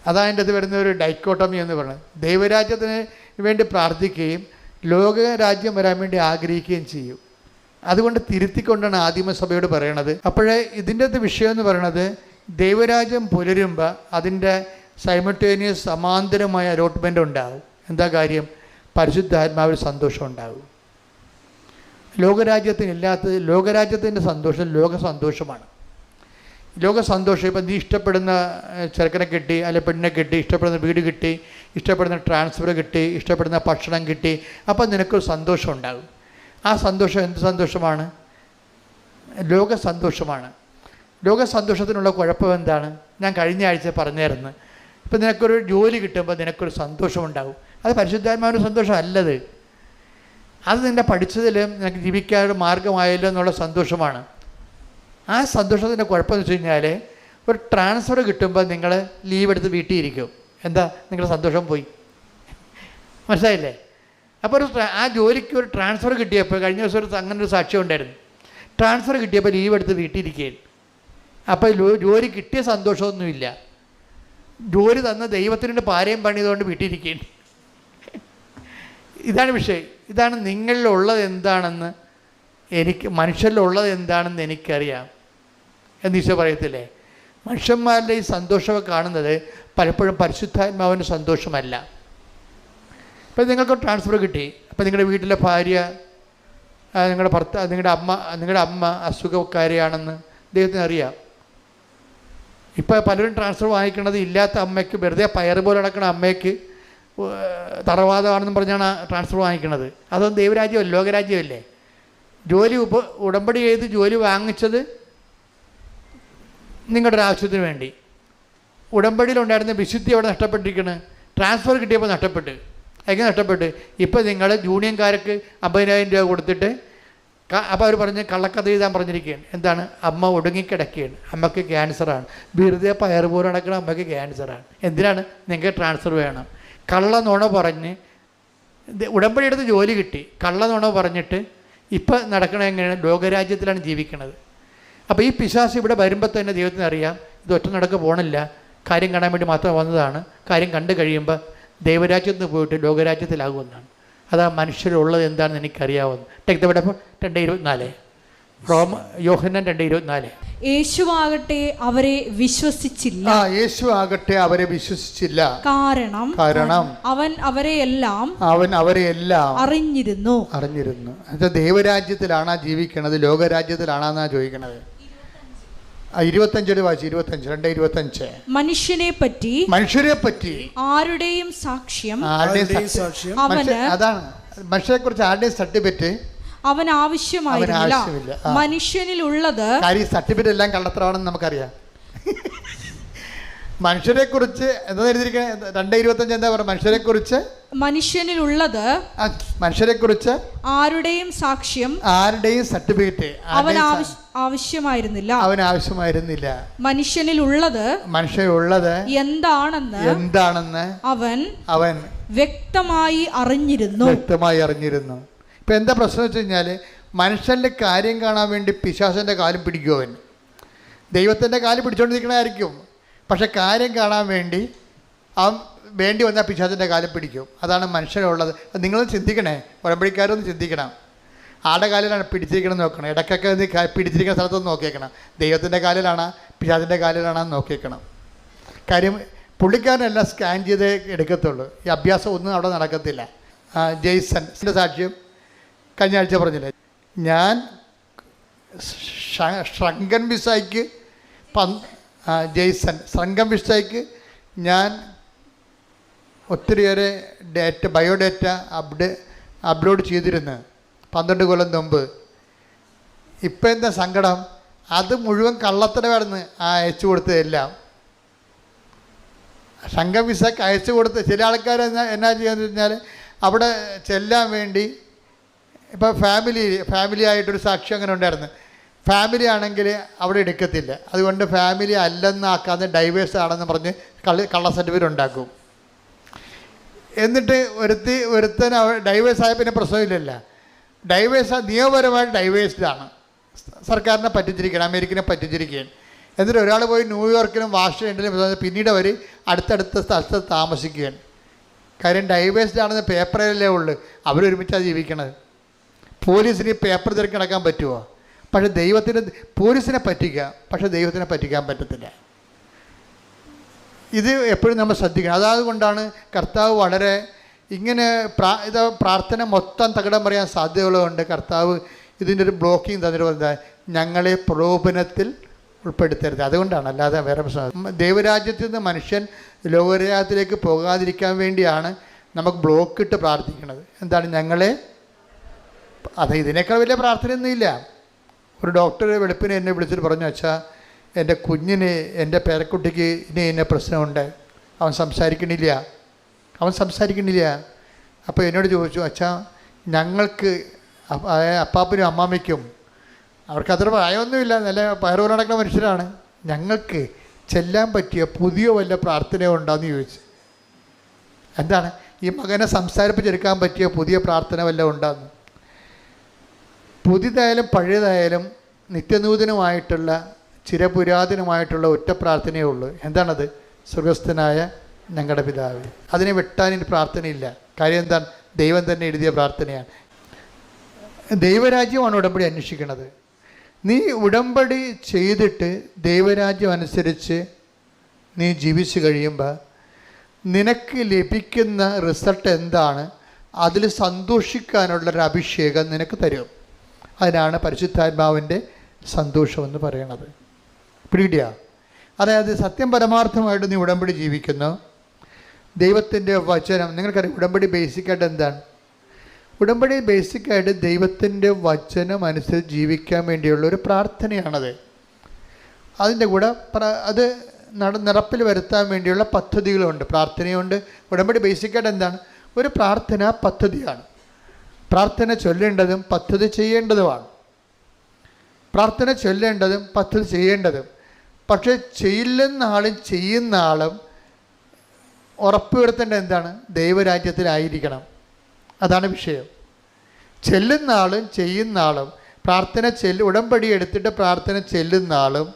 അതാണ് എൻ്റെ അത് വരുന്ന ഒരു ഡൈക്കോട്ടമി എന്ന് പറയുന്നത്. ദൈവരാജ്യത്തിന് വേണ്ടി പ്രാർത്ഥിക്കുകയും ലോകരാജ്യം വരാൻ വേണ്ടി ആഗ്രഹിക്കുകയും ചെയ്യും. അതുകൊണ്ട് തിരുത്തിക്കൊണ്ടാണ് ആദിമസഭയോട് പറയണത്. അപ്പോഴേ ഇതിൻ്റെ വിഷയം എന്ന് പറയണത്, ദൈവരാജ്യം പുലരുമ്പോൾ അതിൻ്റെ സൈമൾട്ടേനിയസ് സമാന്തരമായ അലോട്ട്മെൻ്റ് ഉണ്ടാകും. എന്താ കാര്യം? പരിശുദ്ധാത്മാവിൽ സന്തോഷം ഉണ്ടാകും. ലോകരാജ്യത്തിനില്ലാത്തത്, ലോകരാജ്യത്തിൻ്റെ സന്തോഷം ലോക സന്തോഷമാണ്. ലോക സന്തോഷം ഇപ്പം നീ ഇഷ്ടപ്പെടുന്ന ചെറുക്കനെ കിട്ടി, അല്ലെങ്കിൽ പെണ്ണിനെ കിട്ടി, ഇഷ്ടപ്പെടുന്ന വീട് കിട്ടി, ഇഷ്ടപ്പെടുന്ന ട്രാൻസ്ഫർ കിട്ടി, ഇഷ്ടപ്പെടുന്ന ഭക്ഷണം കിട്ടി, അപ്പം നിനക്കൊരു സന്തോഷം ഉണ്ടാകും. ആ സന്തോഷം എന്ത് സന്തോഷമാണ്? ലോക സന്തോഷമാണ്. ലോക സന്തോഷത്തിനുള്ള കുഴപ്പം എന്താണ്? ഞാൻ കഴിഞ്ഞ ആഴ്ച പറഞ്ഞായിരുന്നു. ഇപ്പം നിനക്കൊരു ജോലി കിട്ടുമ്പോൾ നിനക്കൊരു സന്തോഷമുണ്ടാകും. അത് പരിശുദ്ധാത്മാവിൻ്റെ സന്തോഷം അല്ലത്. അത് നിൻ്റെ പഠിച്ചതിൽ നിനക്ക് ജീവിക്കാനൊരു മാർഗമായല്ലോ എന്നുള്ള സന്തോഷമാണ്. ആ സന്തോഷത്തിൻ്റെ കുഴപ്പമെന്ന് വെച്ച് കഴിഞ്ഞാൽ, ഒരു ട്രാൻസ്ഫർ കിട്ടുമ്പോൾ നിങ്ങൾ ലീവ് എടുത്ത് വീട്ടിൽ ഇരിക്കും. എന്താ? നിങ്ങളുടെ സന്തോഷം പോയി. മനസ്സിലായില്ലേ? അപ്പോൾ ആ ജോലിക്ക് ഒരു ട്രാൻസ്ഫർ കിട്ടിയപ്പോൾ, കഴിഞ്ഞ ദിവസം അങ്ങനെ ഒരു സാക്ഷ്യം ഉണ്ടായിരുന്നു. ട്രാൻസ്ഫർ കിട്ടിയപ്പോൾ ലീവ് എടുത്ത് വീട്ടിലിരിക്കുകയും, അപ്പോൾ ജോലി കിട്ടിയ സന്തോഷമൊന്നുമില്ല. ജോലി തന്ന ദൈവത്തിൻ്റെ പാരയും പണിതുകൊണ്ട് വീട്ടിലിരിക്കുകയും. ഇതാണ് വിഷയം. ഇതാണ് നിങ്ങളിലുള്ളത് എന്താണെന്ന് മനുഷ്യരിലുള്ളത് എന്താണെന്ന് എനിക്കറിയാം എന്ന് ഈശോ പറയത്തില്ലേ? മനുഷ്യന്മാരുടെ ഈ സന്തോഷമൊക്കെ കാണുന്നത് പലപ്പോഴും പരിശുദ്ധാത്മാവിൻ്റെ സന്തോഷമല്ല. ഇപ്പം നിങ്ങൾക്ക് ട്രാൻസ്ഫർ കിട്ടി, അപ്പം നിങ്ങളുടെ വീട്ടിലെ ഭാര്യ, നിങ്ങളുടെ ഭർത്താവ്, നിങ്ങളുടെ അമ്മ അസുഖക്കാരിയാണെന്ന് ദൈവത്തിന് അറിയാം. ഇപ്പോൾ പലരും ട്രാൻസ്ഫർ വാങ്ങിക്കുന്നത് ഇല്ലാത്ത അമ്മയ്ക്ക്, വെറുതെ പയർ പോലെ നടക്കുന്ന അമ്മയ്ക്ക് തറവാദമാണെന്നും പറഞ്ഞാണ് ട്രാൻസ്ഫർ വാങ്ങിക്കുന്നത്. അതൊന്നും ദൈവരാജ്യമല്ല, ലോകരാജ്യമല്ലേ? ജോലി ഉടമ്പടി ചെയ്ത് ജോലി വാങ്ങിച്ചത് നിങ്ങളുടെ ഒരു ആവശ്യത്തിന് വേണ്ടി. ഉടമ്പടിയിലുണ്ടായിരുന്ന വിശുദ്ധി അവിടെ നഷ്ടപ്പെട്ടിരിക്കുന്നത്. ട്രാൻസ്ഫർ കിട്ടിയപ്പോൾ നഷ്ടപ്പെട്ട്. എങ്ങനെ നഷ്ടപ്പെട്ട്? ഇപ്പോൾ നിങ്ങൾ യൂണിയൻകാർക്ക് 50,000 രൂപ കൊടുത്തിട്ട്, അപ്പോൾ അവർ പറഞ്ഞ് കള്ളക്കഥ എഴുതാൻ പറഞ്ഞിരിക്കുകയാണ്. എന്താണ്? അമ്മ ഒടുങ്ങിക്കിടക്കുകയാണ്, അമ്മയ്ക്ക് ക്യാൻസറാണ്. വെറുതെ പയർ പോലെ നടക്കണം, അമ്മയ്ക്ക് ക്യാൻസറാണ്. എന്തിനാണ്? നിങ്ങൾക്ക് ട്രാൻസ്ഫർ വേണം. കള്ള നുണ പറഞ്ഞ് ഉടമ്പടി എടുത്ത് ജോലി കിട്ടി, കള്ള നുണ പറഞ്ഞിട്ട് ഇപ്പം നടക്കണത് എങ്ങനെയാണ്? ലോകരാജ്യത്തിലാണ് ജീവിക്കുന്നത്. അപ്പോൾ ഈ പിശാച് ഇവിടെ വരുമ്പോൾ തന്നെ ദൈവത്തിന് അറിയാം, ഇത് ഒറ്റ നടക്ക് പോകണില്ല, കാര്യം കാണാൻ വേണ്ടി മാത്രം വന്നതാണ്. കാര്യം കണ്ടു കഴിയുമ്പോൾ ദൈവരാജ്യത്ത് നിന്ന് പോയിട്ട് ലോകരാജ്യത്തിലാകുമെന്നാണ്. അതാ മനുഷ്യരുള്ളത് എന്താണെന്ന് എനിക്കറിയാവുന്നു. ടെക് ദ 2:24 യോഹന്നാൻ 2:24 യേശുവാകട്ടെ അവരെ വിശ്വസിച്ചില്ല. യേശുവാകട്ടെ അവരെ വിശ്വസിച്ചില്ല. കാരണം അവൻ അവരെയെല്ലാം അറിഞ്ഞിരുന്നു. ദൈവരാജ്യത്തിലാണോ ജീവിക്കണത്, ലോകരാജ്യത്തിലാണെന്നാ ചോദിക്കണത്? 25 വായിച്ചു. 2:25 മനുഷ്യരെ പറ്റി ആരുടെയും സാക്ഷ്യം, അതാണ് മനുഷ്യരെ കുറിച്ച് ആരുടെയും സർട്ടിഫിക്കറ്റ് അവൻ ആവശ്യമായിരുന്നില്ല. മനുഷ്യനിലുള്ളത്, സർട്ടിഫിക്കറ്റ് എല്ലാം കള്ളത്തരമാണെന്ന് നമുക്കറിയാം. മനുഷ്യരെ കുറിച്ച് എന്താ എഴുതിയിരിക്കുന്നത്? 2:25 എന്താ പറയുക? മനുഷ്യരെ കുറിച്ച് ആരുടെയും സാക്ഷ്യം, ആരുടെയും സർട്ടിഫിക്കറ്റ് അവൻ ആവശ്യമായിരുന്നില്ല. മനുഷ്യനിലുള്ളത് എന്താണെന്ന് അവൻ വ്യക്തമായി അറിഞ്ഞിരുന്നു. ഇപ്പം എന്താ പ്രശ്നം വെച്ച് കഴിഞ്ഞാൽ, മനുഷ്യൻ്റെ കാര്യം കാണാൻ വേണ്ടി പിശാചിൻ്റെ കാലും പിടിക്കും. അവൻ ദൈവത്തിൻ്റെ കാല് പിടിച്ചുകൊണ്ടിരിക്കണമായിരിക്കും, പക്ഷെ കാര്യം കാണാൻ വേണ്ടി അവൻ വേണ്ടി വന്നാൽ പിശാചിൻ്റെ കാലം പിടിക്കും. അതാണ് മനുഷ്യനുള്ളത്. നിങ്ങളൊന്ന് ചിന്തിക്കണേ, ഉടമ്പടിക്കാരൊന്ന് ചിന്തിക്കണം. ആടെ കാലിലാണ് പിടിച്ചിരിക്കണം നോക്കണം. ഇടയ്ക്കൊക്കെ ഒന്ന് പിടിച്ചിരിക്കുന്ന സ്ഥലത്തൊന്ന് നോക്കിയേക്കണം. ദൈവത്തിൻ്റെ കാലിലാണോ പിശാചിൻ്റെ കാലിലാണോ നോക്കിയേക്കണം. കാര്യം പുള്ളിക്കാരനെല്ലാം സ്കാൻ ചെയ്തേ എടുക്കത്തുള്ളൂ. ഈ അഭ്യാസം ഒന്നും അവിടെ നടക്കത്തില്ല. ജെയ്സൻ്റെ സാക്ഷ്യം കഴിഞ്ഞ ആഴ്ച പറഞ്ഞില്ലേ, ഞാൻ ശ്രങ്കൻ വിസായ്ക്ക് ജെയ്സൺ ശ്രങ്കൻ വിസായ്ക്ക് ഞാൻ ഒത്തിരിയേറെ ബയോഡേറ്റ അപ്ലോഡ് ചെയ്തിരുന്നു 12 കൊല്ലം മുമ്പ്. ഇപ്പം എന്താ സങ്കടം, അത് മുഴുവൻ കള്ളത്തരമായിരുന്നു അയച്ചു കൊടുത്തതെല്ലാം. സംഘം വിസക്ക് അയച്ചു കൊടുത്ത് ചില ആൾക്കാർ എന്നാ ചെയ്യാന്ന് വെച്ചാൽ അവിടെ ചെല്ലാൻ വേണ്ടി ഇപ്പോൾ ഫാമിലി ആയിട്ടൊരു സാക്ഷി അങ്ങനെ ഉണ്ടായിരുന്നു. ഫാമിലി ആണെങ്കിൽ അവിടെ എടുക്കത്തില്ല, അതുകൊണ്ട് ഫാമിലി അല്ലെന്നാക്കാതെ ഡൈവേഴ്സ് ആണെന്ന് പറഞ്ഞ് കള്ള സർട്ടിഫിക്കറ്റ് ഉണ്ടാക്കും. എന്നിട്ട് ഒരുത്തൻ ഡൈവേഴ്സ് ആയ പിന്നെ പ്രശ്നമില്ലല്ല. ഡൈവേഴ്സ് നിയമപരമായിട്ട് ഡൈവേഴ്സ്ഡാണ്. സർക്കാരിനെ പറ്റിച്ചിരിക്കുകയാണ്, അമേരിക്കനെ പറ്റിച്ചിരിക്കുകയാണ്. എന്നിട്ട് ഒരാൾ പോയി ന്യൂയോർക്കിലും വാഷിംഗ്ടണിലും പിന്നീട് അവർ അടുത്തടുത്ത സ്ഥലത്ത് താമസിക്കുകയാണ്. കാര്യം ഡൈവേഴ്സ്ഡ് ആണെന്ന് പേപ്പറിലേ ഉള്ളൂ, അവരൊരുമിച്ചാണ് ജീവിക്കണത്. പോലീസിന് ഈ പേപ്പർ തിരക്കി നടക്കാൻ പറ്റുമോ? പക്ഷേ പോലീസിനെ പറ്റിക്കുക, പക്ഷേ ദൈവത്തിനെ പറ്റിക്കാൻ പറ്റത്തില്ല. ഇത് എപ്പോഴും നമ്മൾ ശ്രദ്ധിക്കണം. അതുകൊണ്ടാണ് കർത്താവ് വളരെ ഇങ്ങനെ പ്രാർത്ഥന മൊത്തം തകിടം പറയാൻ സാധ്യതകളുണ്ട്. കർത്താവ് ഇതിൻ്റെ ഒരു ബ്ലോക്കിങ് തന്നിട്ട് പറഞ്ഞാൽ ഞങ്ങളെ പ്രലോഭനത്തിൽ ഉൾപ്പെടുത്തരുത്. അതുകൊണ്ടാണ്, അല്ലാതെ വേറെ പ്രശ്നം. ദൈവരാജ്യത്തിൽ നിന്ന് മനുഷ്യൻ ലോകരാജ്യത്തിലേക്ക് പോകാതിരിക്കാൻ വേണ്ടിയാണ് നമുക്ക് ബ്ലോക്ക് ഇട്ട് പ്രാർത്ഥിക്കുന്നത്. എന്താണ് ഞങ്ങളെ, അത് ഇതിനേക്കാൾ വലിയ പ്രാർത്ഥനയൊന്നുമില്ല. ഒരു ഡോക്ടർ വെളുപ്പിനെ എന്നെ വിളിച്ചിട്ട് പറഞ്ഞു, അച്ഛാ എൻ്റെ കുഞ്ഞിന് എൻ്റെ പേരക്കുട്ടിക്ക് ഇന്ന പ്രശ്നമുണ്ട്, അവൻ സംസാരിക്കണില്ല. അപ്പോൾ എന്നോട് ചോദിച്ചു, അച്ഛാ ഞങ്ങൾക്ക് അപ്പാപ്പനും അമ്മാമ്മയ്ക്കും അവർക്കത്ര പ്രായമൊന്നുമില്ല, നല്ല പയറുപോലെ നടക്കുന്ന മനുഷ്യരാണ്, ഞങ്ങൾക്ക് ചെല്ലാൻ പറ്റിയ പുതിയ വല്ല പ്രാർത്ഥന ഉണ്ടോയെന്ന് ചോദിച്ചു. എന്താണ് ഈ മകനെ സംസാരിപ്പിച്ചെടുക്കാൻ പറ്റിയ പുതിയ പ്രാർത്ഥന വല്ല ഉണ്ടോയെന്ന്. പുതിയതായാലും പഴയതായാലും നിത്യനൂതനമായിട്ടുള്ള ചിരപുരാതനമായിട്ടുള്ള ഒറ്റ പ്രാർത്ഥനയേ ഉള്ളൂ. എന്താണത്? സ്വർഗസ്ഥനായ ഞങ്ങളുടെ പിതാവേ. അതിനെ വെട്ടാൻ ഇനി പ്രാർത്ഥനയില്ല. കാര്യം എന്താണ്? ദൈവം തന്നെ എഴുതിയ പ്രാർത്ഥനയാണ്. ദൈവരാജ്യമാണ് ഉടമ്പടി അന്വേഷിക്കുന്നത്. നീ ഉടമ്പടി ചെയ്തിട്ട് ദൈവരാജ്യം അനുസരിച്ച് നീ ജീവിച്ചു കഴിയുമ്പോൾ നിനക്ക് ലഭിക്കുന്ന റിസൾട്ട് എന്താണ്? അതിൽ സന്തോഷിക്കാനുള്ളൊരു അഭിഷേകം നിനക്ക് തരും. അതിനാണ് പരിശുദ്ധാത്മാവിൻ്റെ സന്തോഷമെന്ന് പറയണത്. പിടികിട്ടിയ? അതായത് സത്യം പരമാർത്ഥമായിട്ട് നീ ഉടമ്പടി ജീവിക്കുന്നു. ദൈവത്തിൻ്റെ വചനം, നിങ്ങൾക്കറിയാം ഉടമ്പടി ബേസിക്കായിട്ട് എന്താണ്? ഉടമ്പടി ബേസിക്കായിട്ട് ദൈവത്തിൻ്റെ വചനം അനുസരിച്ച് ജീവിക്കാൻ വേണ്ടിയുള്ളൊരു പ്രാർത്ഥനയാണത്. അതിൻ്റെ കൂടെ അത് നടപ്പിൽ വരുത്താൻ വേണ്ടിയുള്ള പദ്ധതികളുണ്ട്, പ്രാർത്ഥനയുണ്ട്. ഉടമ്പടി ബേസിക്കായിട്ട് എന്താണ്? ഒരു പ്രാർത്ഥന പദ്ധതിയാണ്. പ്രാർത്ഥന ചൊല്ലേണ്ടതും പദ്ധതി ചെയ്യേണ്ടതുമാണ്. പ്രാർത്ഥന ചൊല്ലേണ്ടതും പദ്ധതി ചെയ്യേണ്ടതും. പക്ഷേ ചെയ്യുന്ന ആളും ഉറപ്പുവരുത്തേണ്ടത് എന്താണ്? ദൈവരാജ്യത്തിലായിരിക്കണം. അതാണ് വിഷയം. ചെല്ലുന്ന ആളും ചെയ്യുന്ന ആളും ഉടമ്പടി എടുത്തിട്ട് പ്രാർത്ഥന ചെല്ലുന്ന ആളും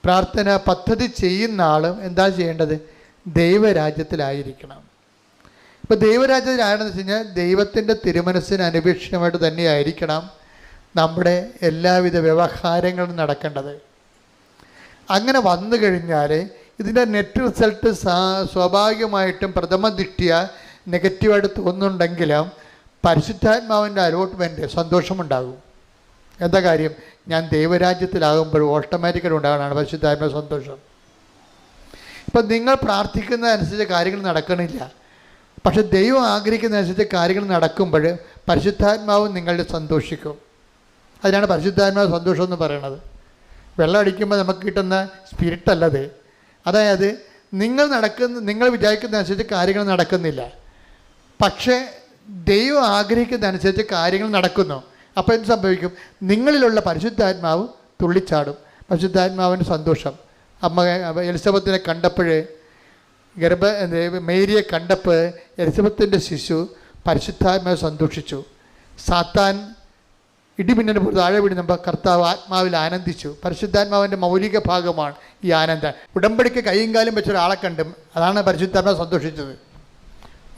പ്രാർത്ഥന പദ്ധതി ചെയ്യുന്ന ആളും എന്താ ചെയ്യേണ്ടത്? ദൈവരാജ്യത്തിലായിരിക്കണം. ഇപ്പോൾ ദൈവരാജ്യത്തിലാണെന്ന് വെച്ച് കഴിഞ്ഞാൽ ദൈവത്തിൻ്റെ തിരുമനസ്സിന് അനുപേക്ഷിതമായിട്ട് തന്നെയായിരിക്കണം നമ്മുടെ എല്ലാവിധ വ്യവഹാരങ്ങളും നടക്കേണ്ടത്. അങ്ങനെ വന്നു കഴിഞ്ഞാൽ ഇതിൻ്റെ നെറ്റ് റിസൾട്ട് സ്വാഭാവികമായിട്ടും പ്രഥമ ദൃഷ്ട്യാ നെഗറ്റീവായിട്ട് തോന്നുന്നുണ്ടെങ്കിലും പരിശുദ്ധാത്മാവിൻ്റെ അലോട്ട്മെൻറ്റ് സന്തോഷമുണ്ടാകും. എന്താ കാര്യം? ഞാൻ ദൈവരാജ്യത്തിലാകുമ്പോൾ ഓട്ടോമാറ്റിക്കായിട്ട് ഉണ്ടാകണമാണ് പരിശുദ്ധാത്മാവ് സന്തോഷം. ഇപ്പം നിങ്ങൾ പ്രാർത്ഥിക്കുന്നതനുസരിച്ച് കാര്യങ്ങൾ നടക്കണില്ല, പക്ഷെ ദൈവം ആഗ്രഹിക്കുന്നതനുസരിച്ച് കാര്യങ്ങൾ നടക്കുമ്പോൾ പരിശുദ്ധാത്മാവ് നിങ്ങളുടെ സന്തോഷിക്കും. അതിനാണ് പരിശുദ്ധാത്മാവ് സന്തോഷം എന്ന് പറയുന്നത്. വെള്ളം അടിക്കുമ്പോൾ നമുക്ക് കിട്ടുന്ന സ്പിരിറ്റല്ലത്. അതായത് നിങ്ങൾ വിചാരിക്കുന്നതനുസരിച്ച് കാര്യങ്ങൾ നടക്കുന്നില്ല, പക്ഷേ ദൈവം ആഗ്രഹിക്കുന്നതനുസരിച്ച് കാര്യങ്ങൾ നടക്കുന്നു. അപ്പോൾ എന്ത് സംഭവിക്കും? നിങ്ങളിലുള്ള പരിശുദ്ധാത്മാവ് തുള്ളിച്ചാടും. പരിശുദ്ധാത്മാവിൻ്റെ സന്തോഷം. അമ്മ എലിസബത്തിനെ കണ്ടപ്പോൾ, മേരിയെ കണ്ടപ്പോൾ എലിസബത്തിൻ്റെ ശിശു പരിശുദ്ധാത്മാവ് സന്തോഷിച്ചു. സാത്താൻ ഇടിമിന്നൽ പോലെ താഴെ വീഴുമ്പോൾ കർത്താവ് ആത്മാവിൽ ആനന്ദിച്ചു. പരിശുദ്ധാത്മാവിൻ്റെ മൗലിക ഭാഗമാണ് ഈ ആനന്ദം. ഉടമ്പടിക്ക് കൈയും കാലും വെച്ച ഒരാളെ കണ്ടും അതാണ് പരിശുദ്ധാത്മാവ് സന്തോഷിച്ചത്.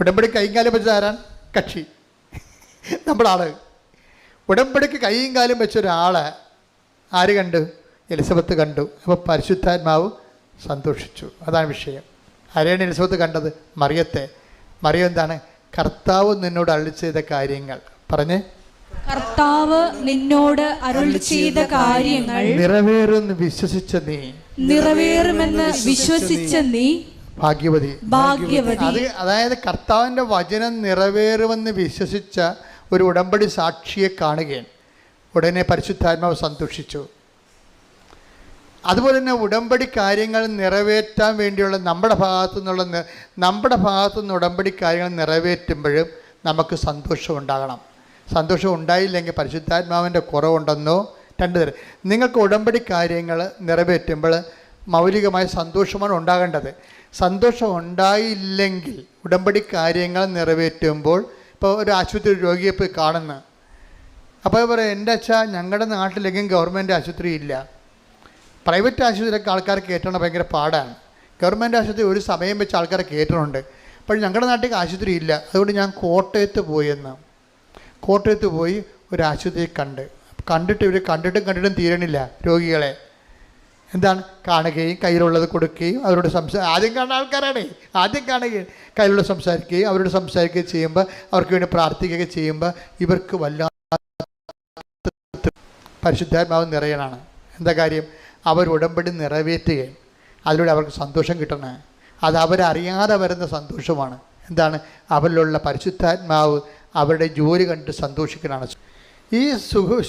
ഉടമ്പടി കൈയും കാലും വെച്ചത് ആരാണ്? കക്ഷി, നമ്മളാള്. ഉടമ്പടിക്ക് കൈയും കാലും വെച്ച ഒരാളെ ആര് കണ്ടു? എലിസബത്ത് കണ്ടു. അപ്പോൾ പരിശുദ്ധാത്മാവ് സന്തോഷിച്ചു. അതാണ് വിഷയം. ആരെയാണ് എലിസബത്ത് കണ്ടത്? മറിയത്തെ. മറിയം എന്താണ്? കർത്താവ് നിന്നോട് അരുളി ചെയ്ത കാര്യങ്ങൾ പറഞ്ഞ്, കർത്താവ് നിന്നോട് അരുളി ചെയ്ത കാര്യങ്ങൾ നിറവേറുമെന്ന് വിശ്വസിച്ച നീ, നിറവേറുമെന്ന് വിശ്വസിച്ച നീ ഭാഗ്യവതി. ഭാഗ്യവതി. അതായത് കർത്താവിൻ്റെ വചനം നിറവേറുമെന്ന് വിശ്വസിച്ച ഒരു ഉടമ്പടി സാക്ഷിയെ കാണുകയാണ്. ഉടനെ പരിശുദ്ധാത്മാവ് സന്തോഷിച്ചു. അതുപോലെ തന്നെ ഉടമ്പടി കാര്യങ്ങൾ നിറവേറ്റാൻ വേണ്ടിയുള്ള നമ്മുടെ ഭാഗത്തു നിന്ന് ഉടമ്പടി കാര്യങ്ങൾ നിറവേറ്റുമ്പോഴും നമുക്ക് സന്തോഷം ഉണ്ടാകണം. സന്തോഷം ഉണ്ടായില്ലെങ്കിൽ പരിശുദ്ധാത്മാവിൻ്റെ കുറവുണ്ടെന്നോ. രണ്ട് തരം. നിങ്ങൾക്ക് ഉടമ്പടി കാര്യങ്ങൾ നിറവേറ്റുമ്പോൾ മൗലികമായ സന്തോഷമാണ് ഉണ്ടാകേണ്ടത്. സന്തോഷം ഉണ്ടായില്ലെങ്കിൽ ഉടമ്പടി കാര്യങ്ങൾ നിറവേറ്റുമ്പോൾ, ഇപ്പോൾ ഒരു ആശുപത്രി രോഗിയെ പോയി കാണുന്നു. അപ്പോൾ പറയും, എൻ്റെ അച്ഛാ ഞങ്ങളുടെ നാട്ടിലെങ്കിലും ഗവൺമെൻറ് ആശുപത്രി ഇല്ല. പ്രൈവറ്റ് ആശുപത്രിയിലൊക്കെ ആൾക്കാരെ കയറ്റണം ഭയങ്കര പാടാണ്. ഗവൺമെൻറ് ആശുപത്രി ഒരു സമയം വെച്ച് ആൾക്കാരെ കയറ്റുന്നുണ്ട്. അപ്പോൾ ഞങ്ങളുടെ നാട്ടിൽ ആശുപത്രി ഇല്ല. അതുകൊണ്ട് ഞാൻ കോട്ടയത്ത് പോയി ഒരു ആശുപത്രി കണ്ടിട്ട് ഇവർ കണ്ടിട്ടും തീരണില്ല രോഗികളെ. എന്താണ്? കാണുകയും കയ്യിലുള്ളത് കൊടുക്കുകയും അവരോട് ആദ്യം കാണുന്ന ആൾക്കാരാണ്. ആദ്യം കാണുകയും കയ്യിലുള്ള സംസാരിക്കുകയും അവരോട് സംസാരിക്കുകയും ചെയ്യുമ്പോൾ, അവർക്ക് വേണ്ടി പ്രാർത്ഥിക്കുകയും ചെയ്യുമ്പോൾ ഇവർക്ക് വല്ലാത്ത പരിശുദ്ധാത്മാവ് നിറയണമാണ്. എന്താ കാര്യം? അവർ ഉടമ്പടി നിറവേറ്റുകയും അതിലൂടെ അവർക്ക് സന്തോഷം കിട്ടണേ. അത് അവരറിയാതെ വരുന്ന സന്തോഷമാണ്. എന്താണ്? അവരിലുള്ള പരിശുദ്ധാത്മാവ് അവരുടെ ജോലി കണ്ടിട്ട് സന്തോഷിക്കലാണ്. ഈ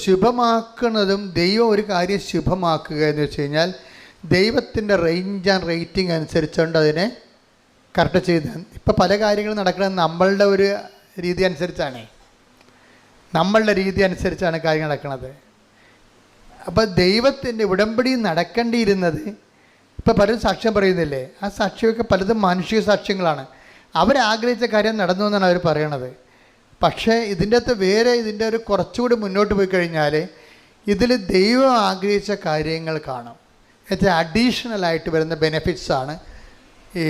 ശുഭമാക്കുന്നതും ദൈവം ഒരു കാര്യം ശുഭമാക്കുക എന്ന് വെച്ച് കഴിഞ്ഞാൽ ദൈവത്തിൻ്റെ റേഞ്ച് ആൻഡ് റേറ്റിംഗ് അനുസരിച്ചുകൊണ്ട് അതിനെ കറക്റ്റ് ചെയ്ത്. ഇപ്പം പല കാര്യങ്ങളും നടക്കുന്നത് നമ്മളുടെ ഒരു രീതി അനുസരിച്ചാണ് കാര്യങ്ങൾ നടക്കുന്നത്. അപ്പോൾ ദൈവത്തിൻ്റെ ഉടമ്പടി നടക്കേണ്ടിയിരുന്നത്, ഇപ്പോൾ പലരും സാക്ഷ്യം പറയുന്നില്ലേ, ആ സാക്ഷ്യമൊക്കെ പലതും മാനുഷിക സാക്ഷ്യങ്ങളാണ്. അവരാഗ്രഹിച്ച കാര്യം നടന്നു എന്നാണ് അവർ പറയണത്. പക്ഷേ ഇതിൻ്റെ അകത്ത് ഇതിൻ്റെ ഒരു കുറച്ചുകൂടി മുന്നോട്ട് പോയി കഴിഞ്ഞാൽ ഇതിൽ ദൈവം ആഗ്രഹിച്ച കാര്യങ്ങൾ കാണും. ഏറ്റവും അഡീഷണലായിട്ട് വരുന്ന ബെനിഫിറ്റ്സാണ് ഈ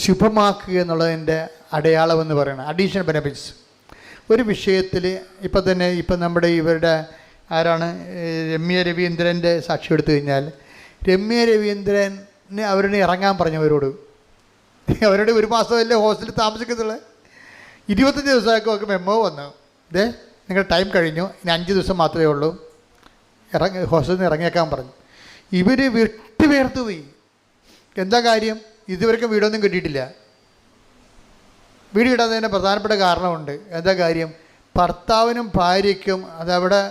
ശുഭമാക്കുക എന്നുള്ളതിൻ്റെ അടയാളമെന്ന് പറയുന്നത്. അഡീഷണൽ ബെനിഫിറ്റ്സ് ഒരു വിഷയത്തിൽ ഇപ്പം നമ്മുടെ ഇവരുടെ ആരാണ് രമ്യ രവീന്ദ്രൻ്റെ സാക്ഷി എടുത്തു കഴിഞ്ഞാൽ, രമ്യ രവീന്ദ്രന് അവരുടെ ഇറങ്ങാൻ പറഞ്ഞവരോട് ഒരു മാസമല്ലേ ഹോസ്റ്റലിൽ താമസിക്കുന്നുള്ളത്. 25 ദിവസമൊക്കെ മെമ്മോ വന്നു, നിങ്ങളുടെ ടൈം കഴിഞ്ഞു, ഇനി 5 ദിവസം മാത്രമേ ഉള്ളൂ, ഹോസ്റ്റലിൽ നിന്ന് ഇറങ്ങിയേക്കാൻ പറഞ്ഞു. ഇവർ വിട്ടുപേർത്ത് പോയി. എന്താ കാര്യം? ഇതുവരെക്കും വീടൊന്നും കിട്ടിയിട്ടില്ല. വീട് കിട്ടാത്തതിന് പ്രധാനപ്പെട്ട കാരണമുണ്ട്. എന്താ കാര്യം? ഭർത്താവിനും ഭാര്യയ്ക്കും അതവിടെ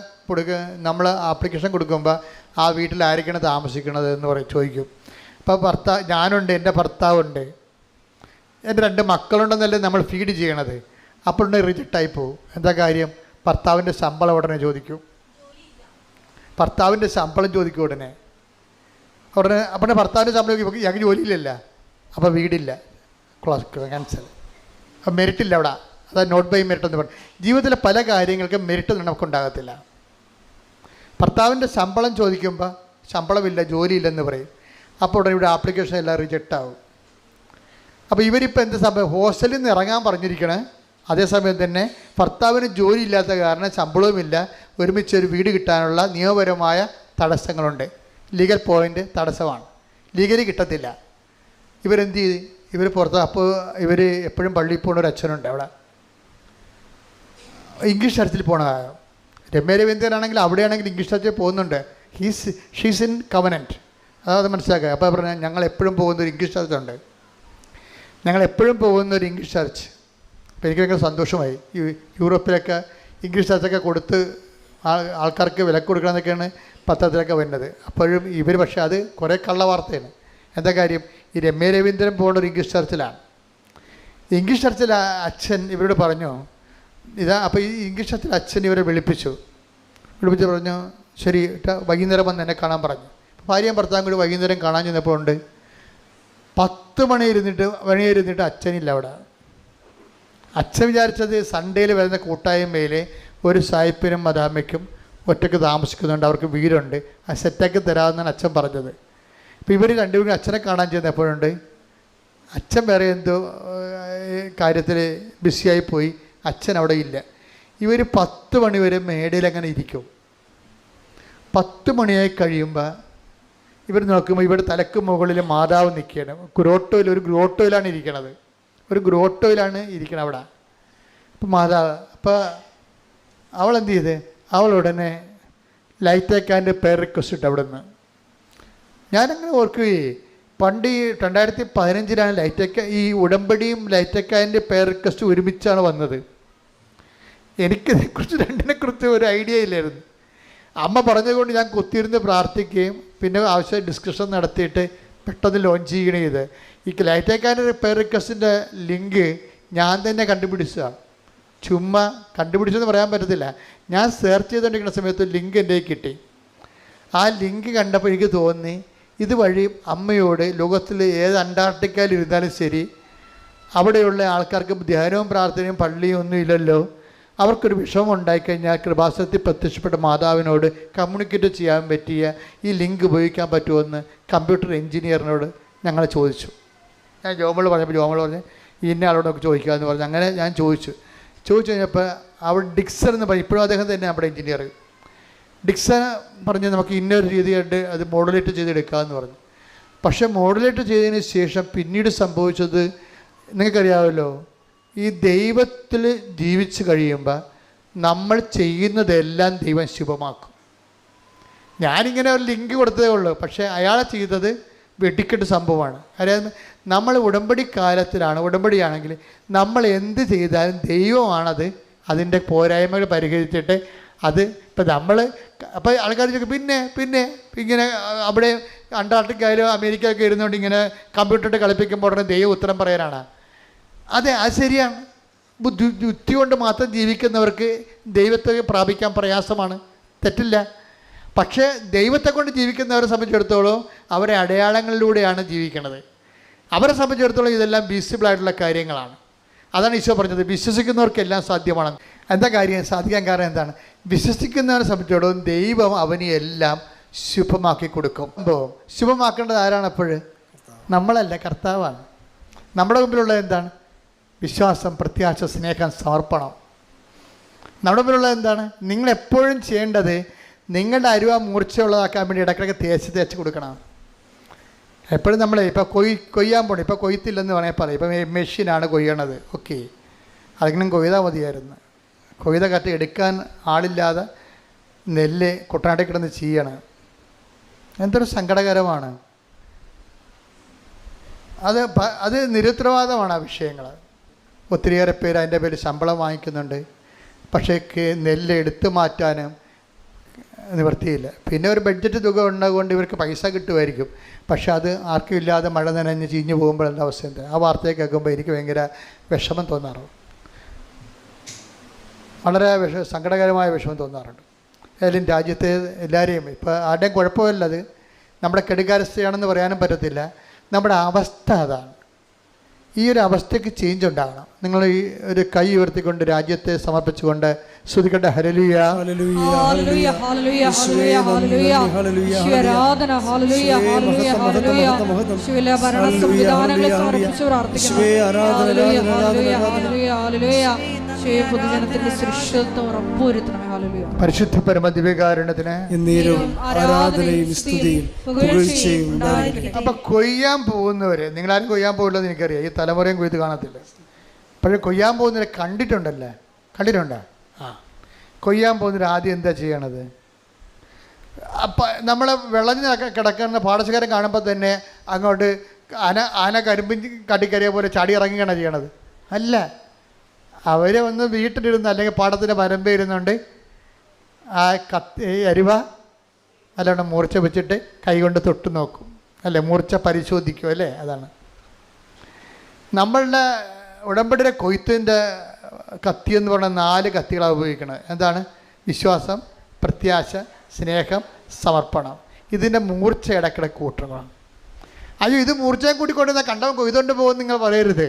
നമ്മൾ ആപ്ലിക്കേഷൻ കൊടുക്കുമ്പോൾ ആ വീട്ടിൽ ആരൊക്കെയാണ് താമസിക്കുന്നത് എന്ന് ചോദിക്കും. അപ്പോൾ ഞാനുണ്ട്, എൻ്റെ ഭർത്താവുണ്ട്, എൻ്റെ 2 മക്കളുണ്ടെന്നല്ലേ നമ്മൾ ഫീഡ് ചെയ്യണത്. അപ്പോൾ റിജക്റ്റായി പോകും. എന്താ കാര്യം? ഭർത്താവിൻ്റെ ശമ്പളം ഉടനെ ചോദിക്കും. ഉടനെ അപ്പോൾ ഭർത്താവിൻ്റെ ശമ്പളം ഞങ്ങൾക്ക് ജോലിയില്ലല്ല, അപ്പോൾ വീടില്ല, ക്യാൻസൽ. അപ്പം മെറിറ്റില്ല അവിടെ. അതായത് നോട്ട് ബൈ മെറിറ്റ് എന്ന് പറയും. ജീവിതത്തിലെ പല കാര്യങ്ങൾക്കും മെറിറ്റ് നമുക്കുണ്ടാകത്തില്ല. ഭർത്താവിൻ്റെ ശമ്പളം ചോദിക്കുമ്പോൾ ശമ്പളമില്ല, ജോലിയില്ലെന്ന് പറയും. അപ്പോൾ ഉടനെ ഇവിടെ ആപ്ലിക്കേഷൻ എല്ലാം റിജക്റ്റ് ആവും. അപ്പോൾ ഇവരിപ്പോൾ എന്ത് സംഭവം? ഹോസ്റ്റലിൽ നിന്ന് ഇറങ്ങാൻ പറഞ്ഞിരിക്കണേ. അതേസമയം തന്നെ ഭർത്താവിന് ജോലി ഇല്ലാത്ത കാരണം ശമ്പളവുമില്ല, ഒരുമിച്ച് ഒരു വീട് കിട്ടാനുള്ള നിയമപരമായ തടസ്സങ്ങളുണ്ട്. ലീഗൽ പോയിൻ്റ് തടസ്സമാണ്, ലീഗലി കിട്ടത്തില്ല. ഇവരെന്ത് ചെയ്ത്? ഇവർ പുറത്ത്. അപ്പോൾ ഇവർ എപ്പോഴും പള്ളിയിൽ പോകുന്ന ഒരു അച്ഛനുണ്ട് അവിടെ, ഇംഗ്ലീഷ് ചർച്ചിൽ പോകണ. രമ്യ രവീന്ദ്രനാണെങ്കിൽ അവിടെയാണെങ്കിൽ ഇംഗ്ലീഷ് ചർച്ചിൽ പോകുന്നുണ്ട്. She's in covenant. അതായത് മനസ്സിലാക്കുക. അപ്പോൾ പറഞ്ഞാൽ ഞങ്ങൾ എപ്പോഴും പോകുന്ന ഒരു ഇംഗ്ലീഷ് ചർച്ചുണ്ട്, അപ്പോൾ എനിക്ക് ഭയങ്കര സന്തോഷമായി. ഈ യൂറോപ്പിലൊക്കെ ഇംഗ്ലീഷ് ചർച്ചൊക്കെ കൊടുത്ത് ആൾക്കാർക്ക് വില കൊടുക്കണമെന്നൊക്കെയാണ് പത്രത്തിലൊക്കെ വരുന്നത്. അപ്പോഴും ഇവർ പക്ഷേ അത് കുറേ കള്ള വാർത്തയാണ്. എന്താ കാര്യം? ഈ രമ്യ രവീന്ദ്രൻ പോകുന്ന ഒരു ഇംഗ്ലീഷ് ചർച്ചിലാണ്. ഇംഗ്ലീഷ് ചർച്ചിൽ അച്ഛൻ ഇവരോട് പറഞ്ഞു അപ്പോൾ ഈ ഇംഗ്ലീഷ് ചർച്ചിൽ അച്ഛൻ ഇവരെ വിളിപ്പിച്ച് പറഞ്ഞു, ശരി വൈകുന്നേരം വന്ന് എന്നെ കാണാൻ പറഞ്ഞു. ഭാര്യയും ഭർത്താവും കൂടി വൈകുന്നേരം കാണാൻ ചെന്നപ്പോൾ ഉണ്ട് 10 മണി ഇരുന്നിട്ട് അച്ഛനില്ല അവിടെ. അച്ഛൻ വിചാരിച്ചത് സൺഡേയിൽ വരുന്ന കൂട്ടായ്മയിൽ ഒരു സായിപ്പിനും മദാമയ്ക്കും ഒറ്റയ്ക്ക് താമസിക്കുന്നുണ്ട്, അവർക്ക് വീടുണ്ട്, ആ സെറ്റാക്കി തരാമെന്നാണ് അച്ഛൻ പറഞ്ഞത്. ഇപ്പോൾ ഇവർ രണ്ടുപേരും അച്ഛനെ കാണാൻ ചെന്നപ്പോഴുണ്ട് അച്ഛൻ വേറെ എന്തോ കാര്യത്തിൽ ബിസിയായി പോയി, അച്ഛൻ അവിടെ ഇല്ല. ഇവർ 10 മണി വരെ മേടയിൽ അങ്ങനെ ഇരിക്കും. 10 മണിയായി കഴിയുമ്പോൾ ഇവർ നോക്കുമ്പോൾ ഇവിടെ തലക്ക് മുകളിൽ മാതാവ് നിൽക്കുകയാണ്. ഒരു ഗ്രോട്ടോയിലാണ് ഇരിക്കണത്. അവിടെ. അപ്പോൾ മാതാവ്, അപ്പോൾ അവളെന്ത് ചെയ്ത്, അവളുടനെ ലൈറ്റേക്കാൻ്റെ പേർ റിക്വസ്റ്റ് ഇട്ട് അവിടെ നിന്ന്. ഞാനങ്ങനെ ഓർക്കുകയും, പണ്ട് ഈ 2015 ഈ ഉടമ്പടിയും ലൈറ്റേക്കാൻ്റെ പേർ റിക്വസ്റ്റ് ഒരുമിച്ചാണ് വന്നത്. എനിക്കിതേക്കുറിച്ച് രണ്ടിനെക്കുറിച്ച് ഒരു ഐഡിയ ഇല്ലായിരുന്നു. അമ്മ പറഞ്ഞതുകൊണ്ട് ഞാൻ കുത്തിയിരുന്ന് പ്രാർത്ഥിക്കുകയും പിന്നെ ആവശ്യം ഡിസ്കഷൻ നടത്തിയിട്ട് പെട്ടെന്ന് ലോഞ്ച് ചെയ്യണേ ചെയ്ത്. ഈ ലൈറ്റേക്കാൻ്റെ പേർ റിക്വസ്റ്റിൻ്റെ ലിങ്ക് ഞാൻ തന്നെ കണ്ടുപിടിച്ചതാണ്. ചുമ്മാ കണ്ടുപിടിച്ചെന്ന് പറയാൻ പറ്റത്തില്ല. ഞാൻ സെർച്ച് ചെയ്തുകൊണ്ടിരിക്കുന്ന സമയത്ത് ലിങ്ക് എൻ്റെ കിട്ടി. ആ ലിങ്ക് കണ്ടപ്പോൾ എനിക്ക് തോന്നി, ഇതുവഴി അമ്മയോട് ലോകത്തിൽ ഏത് അന്റാർട്ടിക്കയിൽ ഇരുന്നാലും ശരി, അവിടെയുള്ള ആൾക്കാർക്ക് ധ്യാനവും പ്രാർത്ഥനയും പള്ളിയും ഒന്നും ഇല്ലല്ലോ, അവർക്കൊരു വിഷമം ഉണ്ടായിക്കഴിഞ്ഞാൽ കൃപാസനത്തിൽ പ്രത്യക്ഷപ്പെട്ട മാതാവിനോട് കമ്മ്യൂണിക്കേറ്റ് ചെയ്യാൻ പറ്റിയ ഈ ലിങ്ക് ഉപയോഗിക്കാൻ പറ്റുമെന്ന് കമ്പ്യൂട്ടർ എഞ്ചിനീയറിനോട് ഞങ്ങൾ ചോദിച്ചു. ഞാൻ ജോമോൾ പറഞ്ഞ് ഇന്ന ആളോടൊക്കെ ചോദിക്കാമെന്ന് പറഞ്ഞു. അങ്ങനെ ഞാൻ ചോദിച്ചു കഴിഞ്ഞപ്പോൾ അവിടെ ഡിക്സൺ എന്ന് പറയും, ഇപ്പോഴും അദ്ദേഹം തന്നെ നമ്മുടെ എഞ്ചിനീയർ. ഡിക്സൺ പറഞ്ഞ് നമുക്ക് ഇന്നൊരു രീതിയായിട്ട് അത് മോഡുലേറ്റ് ചെയ്തെടുക്കാമെന്ന് പറഞ്ഞു. പക്ഷേ മോഡുലേറ്റ് ചെയ്തതിന് ശേഷം പിന്നീട് സംഭവിച്ചത് നിങ്ങൾക്കറിയാമല്ലോ, ഈ ദൈവത്തിൽ ജീവിച്ച് കഴിയുമ്പോൾ നമ്മൾ ചെയ്യുന്നതെല്ലാം ദൈവം ശുഭമാക്കും. ഞാനിങ്ങനെ ഒരു ലിങ്ക് കൊടുത്തതേ ഉള്ളൂ, പക്ഷേ അയാളെ ചെയ്തത് വെടിക്കെട്ട് സംഭവമാണ്. അതായത് നമ്മൾ ഉടമ്പടിയാണെങ്കിൽ നമ്മൾ എന്ത് ചെയ്താലും ദൈവമാണത് അതിൻ്റെ പോരായ്മകൾ പരിഹരിച്ചിട്ട് അത് ഇപ്പം നമ്മൾ അപ്പോൾ ആൾക്കാർ ചോദിക്കും പിന്നെ ഇങ്ങനെ അവിടെ അന്റാർട്ടിക്കയിലോ അമേരിക്കയിലൊക്കെ ഇരുന്നുകൊണ്ട് ഇങ്ങനെ കമ്പ്യൂട്ടറിട്ട് കളിപ്പിക്കുമ്പോൾ ഉടനെ ദൈവം ഉത്തരം പറയാനാണ്. അതെ, അത് ശരിയാണ്. ബുദ്ധി കൊണ്ട് മാത്രം ജീവിക്കുന്നവർക്ക് ദൈവത്തെ പ്രാപിക്കാൻ പ്രയാസമാണ്, തെറ്റില്ല. പക്ഷേ ദൈവത്തെ കൊണ്ട് ജീവിക്കുന്നവരെ സംബന്ധിച്ചിടത്തോളം അവരെ അടയാളങ്ങളിലൂടെയാണ് ജീവിക്കുന്നത്. അവരെ സംബന്ധിച്ചിടത്തോളം ഇതെല്ലാം വിസിബിളായിട്ടുള്ള കാര്യങ്ങളാണ്. അതാണ് ഈശോ പറഞ്ഞത്, വിശ്വസിക്കുന്നവർക്കെല്ലാം സാധ്യമാണ്. എന്താ കാര്യം സാധിക്കാൻ കാരണം എന്താണ്? വിശ്വസിക്കുന്നവരെ സംബന്ധിച്ചിടത്തോളം ദൈവം അവന് എല്ലാം ശുഭമാക്കി കൊടുക്കും. ശുഭമാക്കേണ്ടത് ആരാണ്? അപ്പോഴ് നമ്മളല്ല, കർത്താവാണ്. നമ്മുടെ മുമ്പിലുള്ള എന്താണ്? വിശ്വാസം, പ്രത്യാശ, സ്നേഹം, സമർപ്പണം. നമ്മുടെ മുമ്പിലുള്ളത് എന്താണ്? നിങ്ങളെപ്പോഴും ചെയ്യേണ്ടത് നിങ്ങളുടെ അരുവ മൂർച്ചയുള്ളതാക്കാൻ വേണ്ടി ഇടയ്ക്കിടയ്ക്ക് തേച്ച് കൊടുക്കണം. എപ്പോഴും നമ്മൾ ഇപ്പോൾ കൊയ്യാൻ പോകണം. ഇപ്പോൾ കൊയ്ത്തില്ലെന്ന് വേണമെങ്കിൽ പറയാം. ഇപ്പം മെഷീനാണ് കൊയ്യണത്, ഓക്കെ, അതിനും കൊയ്താൽ മതിയായിരുന്നു. കൊയ്ത കറ്റ് എടുക്കാൻ ആളില്ലാതെ നെല്ല് കുട്ടനാട്ടിൽ കിടന്ന് ചെയ്യണം. എന്തൊരു സങ്കടകരമാണ്. അത് നിരുത്തരവാദമാണ് ആ വിഷയങ്ങൾ. ഒത്തിരിയേറെ പേര് അതിൻ്റെ പേര് ശമ്പളം വാങ്ങിക്കുന്നുണ്ട്. പക്ഷേ നെല്ല് എടുത്തു മാറ്റാനും നിവൃത്തിയില്ല. പിന്നെ ഒരു ബഡ്ജറ്റ് തുക ഉള്ളതുകൊണ്ട് ഇവർക്ക് പൈസ കിട്ടുമായിരിക്കും. പക്ഷെ അത് ആർക്കും ഇല്ലാതെ മഴ നനഞ്ഞ് ചീഞ്ഞ് പോകുമ്പോൾ എന്താ അവസ്ഥ? എന്താ ആ വാർത്തയെ കേൾക്കുമ്പോൾ എനിക്ക് ഭയങ്കര വിഷമം തോന്നാറുണ്ട്. വളരെ സങ്കടകരമായ വിഷമം തോന്നാറുണ്ട്. ഏതായാലും രാജ്യത്തെ എല്ലാവരെയും ഇപ്പോൾ ആരുടെയും കുഴപ്പമില്ല, അത് നമ്മുടെ കെടുകാരസ്ഥയാണെന്ന് പറയാനും പറ്റത്തില്ല. നമ്മുടെ അവസ്ഥ അതാണ്. ഈ ഒരു അവസ്ഥയ്ക്ക് ചേഞ്ച് ഉണ്ടാകണം. നിങ്ങൾ ഈ ഒരു കൈ ഉയർത്തിക്കൊണ്ട് രാജ്യത്തെ സമർപ്പിച്ചുകൊണ്ട് സ്തുതിക്കട്ടെ. ഹല്ലേലൂയ, ഹല്ലേലൂയ, ഹല്ലേലൂയ, ഹല്ലേലൂയ, ഹല്ലേലൂയ, ആരാധന, ഹല്ലേലൂയ, ഹല്ലേലൂയ, ഹല്ലേലൂയ. യേശുവിലെ ഭരണ സംവിധാനങ്ങളെ സമർപ്പിച്ചു പ്രാർത്ഥിക്കുന്നു. ഹല്ലേലൂയ, ഹല്ലേലൂയ, ഹല്ലേലൂയ, ഹല്ലേലൂയ. പൊതുജനത്തിന്റെ സുരക്ഷിതത്വം ഉറപ്പുവരുത്തണമേ. ഹല്ലേലൂയ. പരിശുദ്ധ പരമ ദിവ്യകാരുണ്യത്തിന് ആരാധനയും സ്തുതിയും പുകഴ്ചയും ഉണ്ടായിരിക്കട്ടെ. അപ്പൊ കൊയ്യാൻ പോകുന്നവര്, നിങ്ങളാരും കൊയ്യാൻ പോകില്ലെന്ന് എനിക്കറിയാം. ഈ തലമുറയും കൊയ്ത് കാണത്തില്ല. പക്ഷേ കൊയ്യാൻ പോകുന്നവരെ കണ്ടിട്ടുണ്ടോ? കൊയ്യാൻ പോകുന്നവർ ആദ്യം എന്താ ചെയ്യണത്? അപ്പം നമ്മൾ വിളഞ്ഞ് കിടക്കുന്ന പാടശേഖരം കാണുമ്പോൾ തന്നെ അങ്ങോട്ട് ആന കരിമ്പിൻ കടിക്കറിയ പോലെ ചാടി ഇറങ്ങുകയാണ് ചെയ്യണത്? അല്ല, അവരെ ഒന്ന് വീട്ടിലിരുന്ന് അല്ലെങ്കിൽ പാടത്തിൻ്റെ വരമ്പ് ഇരുന്നുകൊണ്ട് ആ അരിവ അല്ലാണ്ട് മൂർച്ച വെച്ചിട്ട് കൈകൊണ്ട് തൊട്ട് നോക്കും, അല്ലേ, മൂർച്ച പരിശോധിക്കും, അല്ലേ? അതാണ് നമ്മളുടെ ഉടമ്പടിയുടെ കൊയ്ത്തിൻ്റെ കത്തി എന്ന് പറഞ്ഞാൽ 4 കത്തികളാണ് ഉപയോഗിക്കുന്നത്. എന്താണ്? വിശ്വാസം, പ്രത്യാശ, സ്നേഹം, സമർപ്പണം. ഇതിൻ്റെ മൂർച്ച ഇടയ്ക്കിടയ്ക്ക് കൂട്ടണം. അയ്യോ, ഇത് മൂർച്ചയെ കൂട്ടിക്കൊണ്ടിരുന്നാൽ കണ്ടവൻ കൊയ്തുകൊണ്ട് പോകുമെന്ന് നിങ്ങൾ പറയരുത്.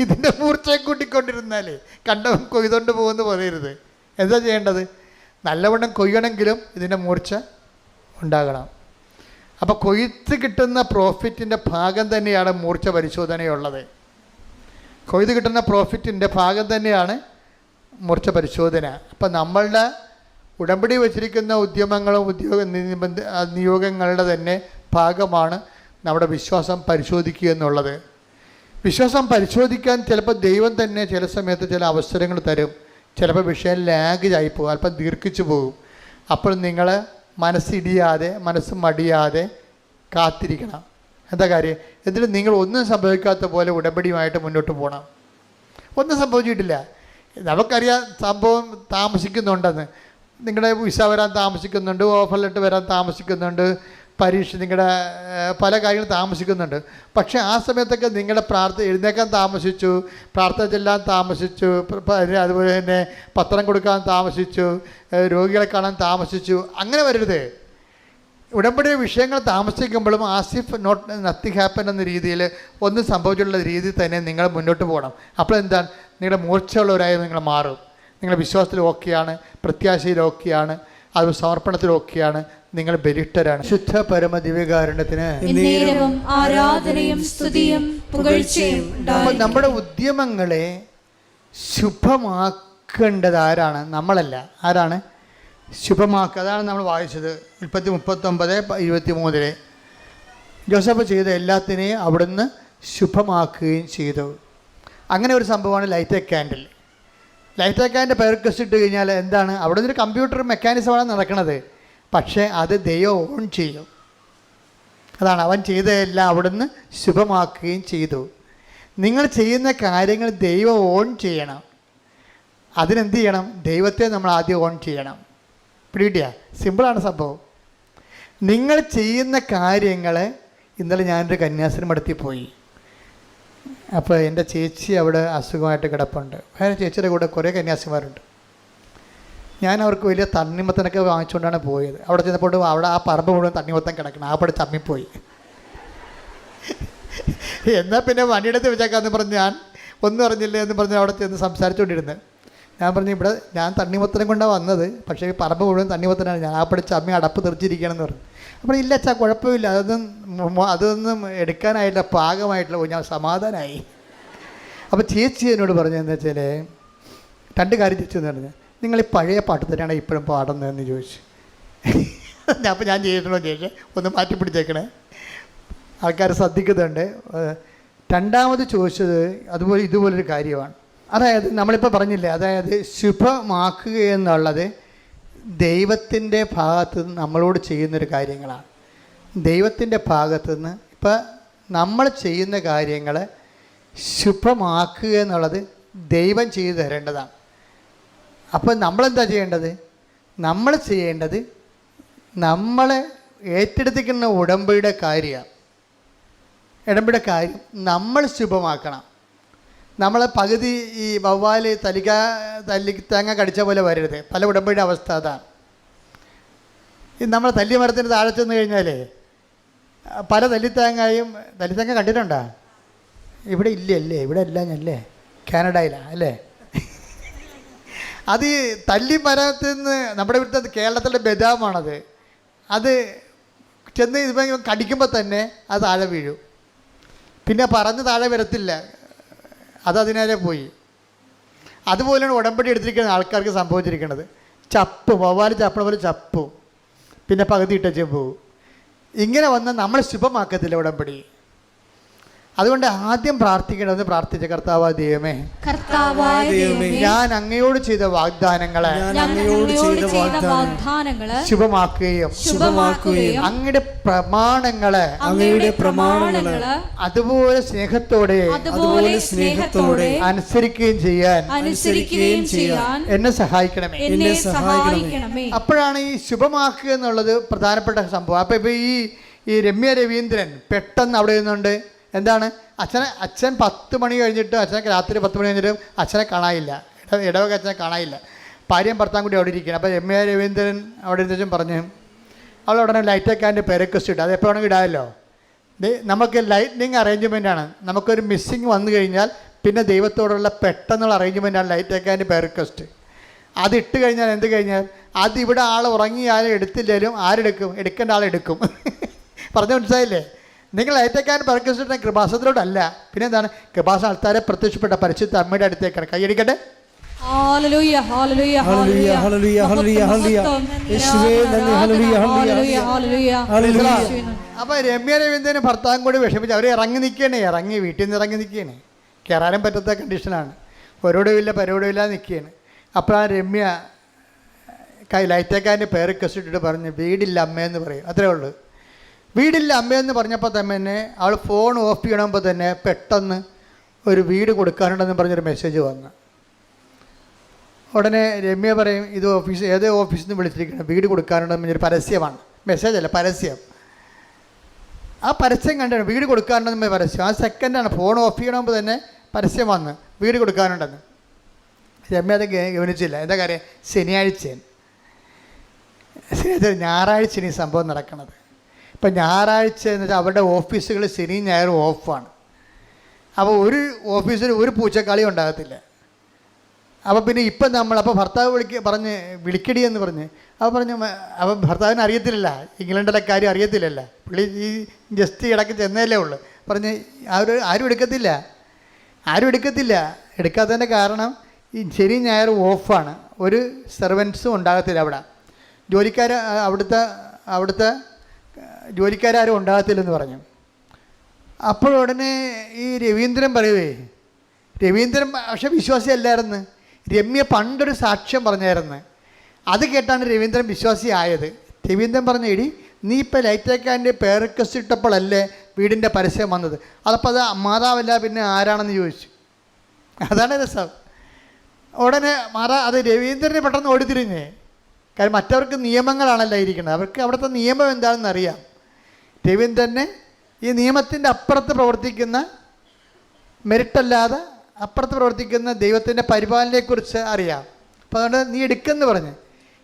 ഇതിൻ്റെ മൂർച്ചയെ കൂട്ടിക്കൊണ്ടിരുന്നാലേ കണ്ടവൻ കൊയ്തുകൊണ്ട് പോകുമെന്ന് പറയരുത്. എന്താ ചെയ്യേണ്ടത്? നല്ലവണ്ണം കൊയ്യണമെങ്കിലും ഇതിൻ്റെ മൂർച്ച ഉണ്ടാകണം. അപ്പോൾ കൊയ്ത്ത് കിട്ടുന്ന പ്രോഫിറ്റിൻ്റെ ഭാഗം തന്നെയാണ് മൂർച്ച പരിശോധനയുള്ളത്. കൊയ്ത് കിട്ടുന്ന പ്രോഫിറ്റിൻ്റെ ഭാഗം തന്നെയാണ് മൂർച്ച പരിശോധന. അപ്പം നമ്മളുടെ ഉടമ്പടി വച്ചിരിക്കുന്ന ഉദ്യമങ്ങളും നിയോഗങ്ങളുടെ തന്നെ ഭാഗമാണ് നമ്മുടെ വിശ്വാസം പരിശോധിക്കുക എന്നുള്ളത്. വിശ്വാസം പരിശോധിക്കാൻ ചിലപ്പോൾ ദൈവം തന്നെ ചില സമയത്ത് ചില അവസരങ്ങൾ തരും. ചിലപ്പോൾ വിഷയം ലാഗായി പോകും, അല്പം ദീർഘിച്ചു പോകും. അപ്പോൾ നിങ്ങൾ മനസ്സിടിയാതെ, മനസ്സ് മടിയാതെ കാത്തിരിക്കണം. എന്താ കാര്യം? എന്നിട്ട് നിങ്ങൾ ഒന്നും സംഭവിക്കാത്ത പോലെ ഉടമ്പടിയുമായിട്ട് മുന്നോട്ട് പോകണം. ഒന്നും സംഭവിച്ചിട്ടില്ല, നമുക്കറിയാം സംഭവം താമസിക്കുന്നുണ്ടെന്ന്. നിങ്ങളുടെ വിസ വരാൻ താമസിക്കുന്നുണ്ട്, ഓഫർ ലെറ്റർ വരാൻ താമസിക്കുന്നുണ്ട്, പരീക്ഷ, നിങ്ങളുടെ പല കാര്യങ്ങളും താമസിക്കുന്നുണ്ട്. പക്ഷേ ആ സമയത്തൊക്കെ നിങ്ങളുടെ എഴുന്നേക്കാൻ താമസിച്ചു, പ്രാർത്ഥന ചെല്ലാൻ താമസിച്ചു, അതുപോലെ തന്നെ പത്രം കൊടുക്കാൻ താമസിച്ചു, രോഗികളെ കാണാൻ താമസിച്ചു, അങ്ങനെ വരരുത്. ഉടമ്പടി വിഷയങ്ങൾ താമസിക്കുമ്പോഴും ആസിഫ് നത്തിങ് ഹാപ്പൻ എന്ന രീതിയിൽ ഒന്നും സംഭവിച്ചിട്ടുള്ള രീതിയിൽ തന്നെ നിങ്ങൾ മുന്നോട്ട് പോകണം. അപ്പോൾ എന്താണ്? നിങ്ങളുടെ മൂർച്ചയുള്ളവരായി നിങ്ങൾ മാറും. നിങ്ങളുടെ വിശ്വാസത്തിൽ ഓക്കെയാണ്, പ്രത്യാശയിൽ ഓക്കെയാണ്, അത് സമർപ്പണത്തിൽ ഓക്കെയാണ്, നിങ്ങൾ ബലിഷ്ഠരാണ്. ശുദ്ധ പരമ ദിവ്യകാരുണ്യത്തിന് ആരാധനയും സ്തുതിയും പുകഴ്ചയും. അപ്പോൾ നമ്മുടെ ഉദ്യമങ്ങളെ ശുഭമാക്കേണ്ടത് ആരാണ്? നമ്മളല്ല. ആരാണ് ശുഭമാക്കുക? അതാണ് നമ്മൾ വായിച്ചത് 39:23. ജോസഫ് ചെയ്ത എല്ലാത്തിനെയും അവിടുന്ന് ശുഭമാക്കുകയും ചെയ്തു. അങ്ങനെ ഒരു സംഭവമാണ് light a candle. Light a candle പേർക്കസ്റ്റ് ഇട്ട് കഴിഞ്ഞാൽ എന്താണ്? അവിടെ നിന്നൊരു കമ്പ്യൂട്ടർ മെക്കാനിസമാണ് നടക്കുന്നത്. പക്ഷേ അത് ദൈവം ഓൺ ചെയ്യും. അതാണ് അവൻ ചെയ്തതെല്ലാം അവിടുന്ന് ശുഭമാക്കുകയും ചെയ്തു. നിങ്ങൾ ചെയ്യുന്ന കാര്യങ്ങൾ ദൈവം ഓൺ ചെയ്യണം. അതിനെന്ത് ചെയ്യണം? ദൈവത്തെ നമ്മൾ ആദ്യം ഓൺ ചെയ്യണം. പിടികിട്ടിയ? സിമ്പിളാണ് സംഭവം. നിങ്ങൾ ചെയ്യുന്ന കാര്യങ്ങൾ, ഇന്നലെ ഞാനൊരു കന്യാസ്ത്രീമഠത്തിൽ പോയി. അപ്പോൾ എൻ്റെ ചേച്ചി അവിടെ അസുഖമായിട്ട് കിടപ്പുണ്ട്. വേറെ ചേച്ചിയുടെ കൂടെ കുറേ കന്യാസിമാരുണ്ട്. ഞാൻ അവർക്ക് വലിയ തണ്ണിമത്തനൊക്കെ വാങ്ങിച്ചുകൊണ്ടാണ് പോയത്. അവിടെ ചെന്നപ്പോൾ അവിടെ ആ പറമ്പ് മുഴുവൻ തണ്ണിമത്തൻ കിടക്കണം. ആ പടി ചമ്മിപ്പോയി. എന്നാൽ പിന്നെ വണ്ടിയെടുത്ത് വെച്ചേക്കാന്ന് പറഞ്ഞ് ഞാൻ ഒന്നും അറിഞ്ഞില്ല എന്ന് പറഞ്ഞ് അവിടെ ചെന്ന് സംസാരിച്ചുകൊണ്ടിരുന്നത്. ഞാൻ പറഞ്ഞു, ഇവിടെ ഞാൻ തണ്ണിമത്തനം കൊണ്ടാണ് വന്നത്, പക്ഷേ ഈ പറമ്പ് മുഴുവൻ തണ്ണിമത്തനാണ്, ഞാൻ ആ പടി ചമ്മി അടപ്പ് തെറിച്ചിരിക്കുകയാണെന്ന് പറഞ്ഞു. അപ്പോൾ ഇല്ല അച്ഛാ, കുഴപ്പമില്ല, അതൊന്നും എടുക്കാനായിട്ടില്ല, പാകമായിട്ടില്ല. ഞാൻ സമാധാനമായി. അപ്പോൾ ചേച്ചി എന്നോട് പറഞ്ഞതെന്ന് വെച്ചാൽ, രണ്ട് കാര്യം ചേച്ചി എന്ന് പറഞ്ഞാൽ, നിങ്ങൾ ഈ പഴയ പാട്ട് തന്നെയാണ് ഇപ്പോഴും പാടുന്നതെന്ന് ചോദിച്ചു. അപ്പോൾ ഞാൻ ചെയ്തിട്ടുണ്ടോ ചോദിച്ചു, ഒന്ന് മാറ്റി പിടിച്ചേക്കണേ, ആൾക്കാർ ശ്രദ്ധിക്കുന്നുണ്ട്. രണ്ടാമത് ചോദിച്ചത് ഇതുപോലൊരു കാര്യമാണ്. അതായത് നമ്മളിപ്പോൾ പറഞ്ഞില്ലേ, അതായത് ശുഭമാക്കുക എന്നുള്ളത് ദൈവത്തിൻ്റെ ഭാഗത്തു നിന്ന് നമ്മളോട് ചെയ്യുന്നൊരു കാര്യങ്ങളാണ്. ദൈവത്തിൻ്റെ ഭാഗത്തു നിന്ന് ഇപ്പം നമ്മൾ ചെയ്യുന്ന കാര്യങ്ങൾ ശുഭമാക്കുക എന്നുള്ളത് ദൈവം ചെയ്തു തരേണ്ടതാണ്. അപ്പോൾ നമ്മളെന്താ ചെയ്യേണ്ടത്? നമ്മൾ ചെയ്യേണ്ടത് നമ്മൾ ഏറ്റെടുത്തിരിക്കുന്ന ഉടമ്പടിയുടെ കാര്യം നമ്മൾ ശുഭമാക്കണം. നമ്മൾ പകുതി ഈ വവ്വാൽ തേങ്ങ കടിച്ച പോലെ വരരുത്. പല ഉടമ്പടിയുടെ അവസ്ഥ അതാണ്. നമ്മൾ തല്ലി മരത്തിന് താഴെ ചെന്ന് കഴിഞ്ഞാൽ പല തല്ലിത്തേങ്ങ കണ്ടിട്ടുണ്ടോ? ഇവിടെ ഇല്ലല്ലേ? ഇവിടെ എല്ലാം അല്ലേ, കാനഡയിലാണ് അല്ലേ? അത് തല്ലി മരത്തിൽ നിന്ന് നമ്മുടെ ഇവിടുത്തെ കേരളത്തിലെ ബദാമാണത്. അത് ചെന്ന് ഇത് കടിക്കുമ്പോൾ തന്നെ അത് താഴെ വീഴും. പിന്നെ പറഞ്ഞ് താഴെ വരത്തില്ല, അതതിനേരെ പോയി. അതുപോലെയാണ് ഉടമ്പടി എടുത്തിരിക്കുന്ന ആൾക്കാർക്ക് സംഭവിച്ചിരിക്കുന്നത്. ചപ്പും, വവ്വാൽ ചപ്പണ പോലെ ചപ്പും, പിന്നെ പകുതി ഇട്ടച്ചും പോവും. ഇങ്ങനെ വന്നാൽ നമ്മൾ ശുഭമാക്കത്തില്ല ഉടമ്പടി. അതുകൊണ്ട് ആദ്യം പ്രാർത്ഥിക്കേണ്ടത്, പ്രാർത്ഥിച്ച കർത്താവായ ദൈവമേ, ഞാൻ അങ്ങയോട് ചെയ്ത വാഗ്ദാനങ്ങളെ ശുഭമാക്കുകയും അങ്ങയുടെ പ്രമാണങ്ങളെ അതുപോലെ സ്നേഹത്തോടെ അനുസരിക്കുകയും ചെയ്യാൻ എന്നെ സഹായിക്കണമേ. അപ്പോഴാണ് ഈ ശുഭമാക്കുക എന്നുള്ളത് പ്രധാനപ്പെട്ട സംഭവം. അപ്പോൾ ഇപ്പോൾ ഈ രമ്യ രവീന്ദ്രൻ പെട്ടെന്ന് അവിടെ നിന്നുണ്ട്. എന്താണ്? അച്ഛൻ 10 മണി കഴിഞ്ഞിട്ട്, അച്ഛനെ രാത്രി 10 മണി കഴിഞ്ഞിട്ടും അച്ഛനെ കാണാനില്ല. ഇടവക അച്ഛനെ കാണാനില്ല. ഭാര്യയും ഭർത്താവും കൂടി അവിടെ ഇരിക്കുകയാണ്. അപ്പോൾ രമ്യ രവീന്ദ്രൻ അവിടെ ഇരുന്നും പറഞ്ഞു, അവൾ ഉടനെ ലൈറ്റൊക്കെ പെരക്വസ്റ്റ് ഇട്ട്, അത് എപ്പോൾ വേണമെങ്കിൽ ഇടാമല്ലോ. നമുക്ക് ലൈറ്റ്നിങ് അറേഞ്ച്മെൻറ്റാണ്. നമുക്കൊരു മിസ്സിങ് വന്നു കഴിഞ്ഞാൽ പിന്നെ ദൈവത്തോടുള്ള പെട്ടെന്നുള്ള അറേഞ്ച്മെൻറ്റാണ് ലൈറ്റൊക്കെ പെരക്വസ്റ്റ്. അത് ഇട്ട് കഴിഞ്ഞാൽ എന്ത് കഴിഞ്ഞാൽ അതിവിടെ ആൾ ഉറങ്ങിയാലും എടുത്തില്ലെങ്കിലും ആരെടുക്കും? എടുക്കേണ്ട ആളെടുക്കും. പറഞ്ഞു മനസ്സിലായില്ലേ? നിങ്ങൾ ഏറ്റക്കാൻ പ്രകൃതിയുടെ കൃപാസനത്തിലോട്ടല്ല, പിന്നെ എന്താണ്? കൃപാസന ആൾക്കാരെ പ്രത്യക്ഷപ്പെട്ട പരിശുദ്ധ അമ്മയുടെ അടുത്തേക്കാണ്. കൈയടിക്കട്ടെ. ഹല്ലേലൂയ ഹല്ലേലൂയ ഹല്ലേലൂയ ഹല്ലേലൂയ ഹല്ലേലൂയ ഹല്ലേലൂയ യേശുവേ നന്ദി ഹല്ലേലൂയ ഹല്ലേലൂയ ഹല്ലേലൂയ ഹല്ലേലൂയ. അപ്പോൾ രമ്യ രവീന്ദ്രനും ഭർത്താവും കൂടി വിഷമിച്ച് അവർ ഇറങ്ങി നിൽക്കുകയാണ്, വീട്ടിൽ നിന്ന് ഇറങ്ങി നിൽക്കുകയാണ്. കയറാനും പറ്റാത്ത കണ്ടീഷനാണ്, ഒരോടുമില്ല പരോടുമില്ല നിൽക്കുകയാണ്. അപ്പോൾ ആ രമ്യ ലൈറ്റേക്കാരൻ്റെ പേര് കസിട്ടിട്ട് പറഞ്ഞ് വീടില്ല അമ്മയെന്ന് പറയും, അത്രേ ഉള്ളൂ. വീടില്ല അമ്മയെന്ന് പറഞ്ഞപ്പോൾ തന്നെ അവൾ ഫോൺ ഓഫ് ചെയ്യണമ്പോൾ തന്നെ പെട്ടെന്ന് ഒരു വീട് കൊടുക്കാനുണ്ടെന്ന് പറഞ്ഞൊരു മെസ്സേജ് വന്നു. ഉടനെ രമ്യ പറയും ഇത് ഏതോ ഓഫീസിൽ നിന്ന് വിളിച്ചിരിക്കണം, വീട് കൊടുക്കാനുണ്ടെന്ന് പറഞ്ഞൊരു പരസ്യമാണ്, മെസ്സേജല്ല പരസ്യം. ആ പരസ്യം കണ്ടാണ് വീട് കൊടുക്കാനുണ്ടെന്ന് പരസ്യം. ആ സെക്കൻഡാണ് ഫോൺ ഓഫ് ചെയ്യണമെങ്കിൽ തന്നെ പരസ്യം വന്ന് വീട് കൊടുക്കാനുണ്ടെന്ന്. രമ്യ അത് ഗവനിച്ചില്ല. എന്താ കാര്യം, ശനിയാഴ്ചയാണ്, ഞായറാഴ്ചയാണ് ഈ സംഭവം നടക്കുന്നത്. ഇപ്പം ഞായറാഴ്ച എന്ന് വെച്ചാൽ അവരുടെ ഓഫീസുകൾ ശനിയും ഞായറും ഓഫാണ്. അപ്പോൾ ഒരു ഓഫീസിൽ ഒരു പൂച്ചക്കളി ഉണ്ടാകത്തില്ല. അപ്പോൾ പിന്നെ ഇപ്പം അപ്പോൾ ഭർത്താവ് പറഞ്ഞ് വിളിക്കടി എന്ന് പറഞ്ഞ് അപ്പം ഭർത്താവിന് അറിയത്തില്ല, ഇംഗ്ലണ്ടിലെ കാര്യം അറിയത്തില്ലല്ല, പുള്ളി ഈ ജസ്റ്റ് ഇടയ്ക്ക് ചെന്നതല്ലേ ഉള്ളു. പറഞ്ഞ് ആരും എടുക്കത്തില്ല. എടുക്കാത്തതിൻ്റെ കാരണം ഈ ശനി ഞായറും ഓഫാണ്, ഒരു സെർവൻസും ഉണ്ടാകത്തില്ല അവിടെ, അവിടുത്തെ ജോലിക്കാരും ഉണ്ടാകത്തില്ലെന്ന് പറഞ്ഞു. അപ്പോഴുടനെ ഈ രവീന്ദ്രൻ പറയുവേ, രവീന്ദ്രൻ പക്ഷെ വിശ്വാസിയല്ലായിരുന്നു. രമ്യ പണ്ടൊരു സാക്ഷ്യം പറഞ്ഞായിരുന്നു, അത് കേട്ടാണ് രവീന്ദ്രൻ വിശ്വാസിയായത്. രവീന്ദ്രൻ പറഞ്ഞു, എടി നീ ഇപ്പോൾ ലൈറ്റേക്കാരൻ്റെ പേർ റിക്വസ്റ്റ് ഇട്ടപ്പോഴല്ലേ വീടിൻ്റെ പരസ്യം വന്നത്, അതപ്പോൾ അത് മാതാവല്ല പിന്നെ ആരാണെന്ന് ചോദിച്ചു. അതാണ് രസം. ഉടനെ അത് രവീന്ദ്രനെ പെട്ടെന്ന് ഓടിത്തിരിഞ്ഞേ, കാര്യം മറ്റവർക്ക് നിയമങ്ങളാണല്ലോ ഇരിക്കുന്നത്, അവർക്ക് അവിടുത്തെ നിയമം എന്താണെന്ന് അറിയാം. രവീന്ദ്രനെ ഈ നിയമത്തിൻ്റെ അപ്പുറത്ത് പ്രവർത്തിക്കുന്ന, മെരിറ്റല്ലാതെ അപ്പുറത്ത് പ്രവർത്തിക്കുന്ന ദൈവത്തിൻ്റെ പരിപാലനയെക്കുറിച്ച് അറിയാം. അപ്പോൾ അതുകൊണ്ട് നീ എടുക്കുമെന്ന് പറഞ്ഞ്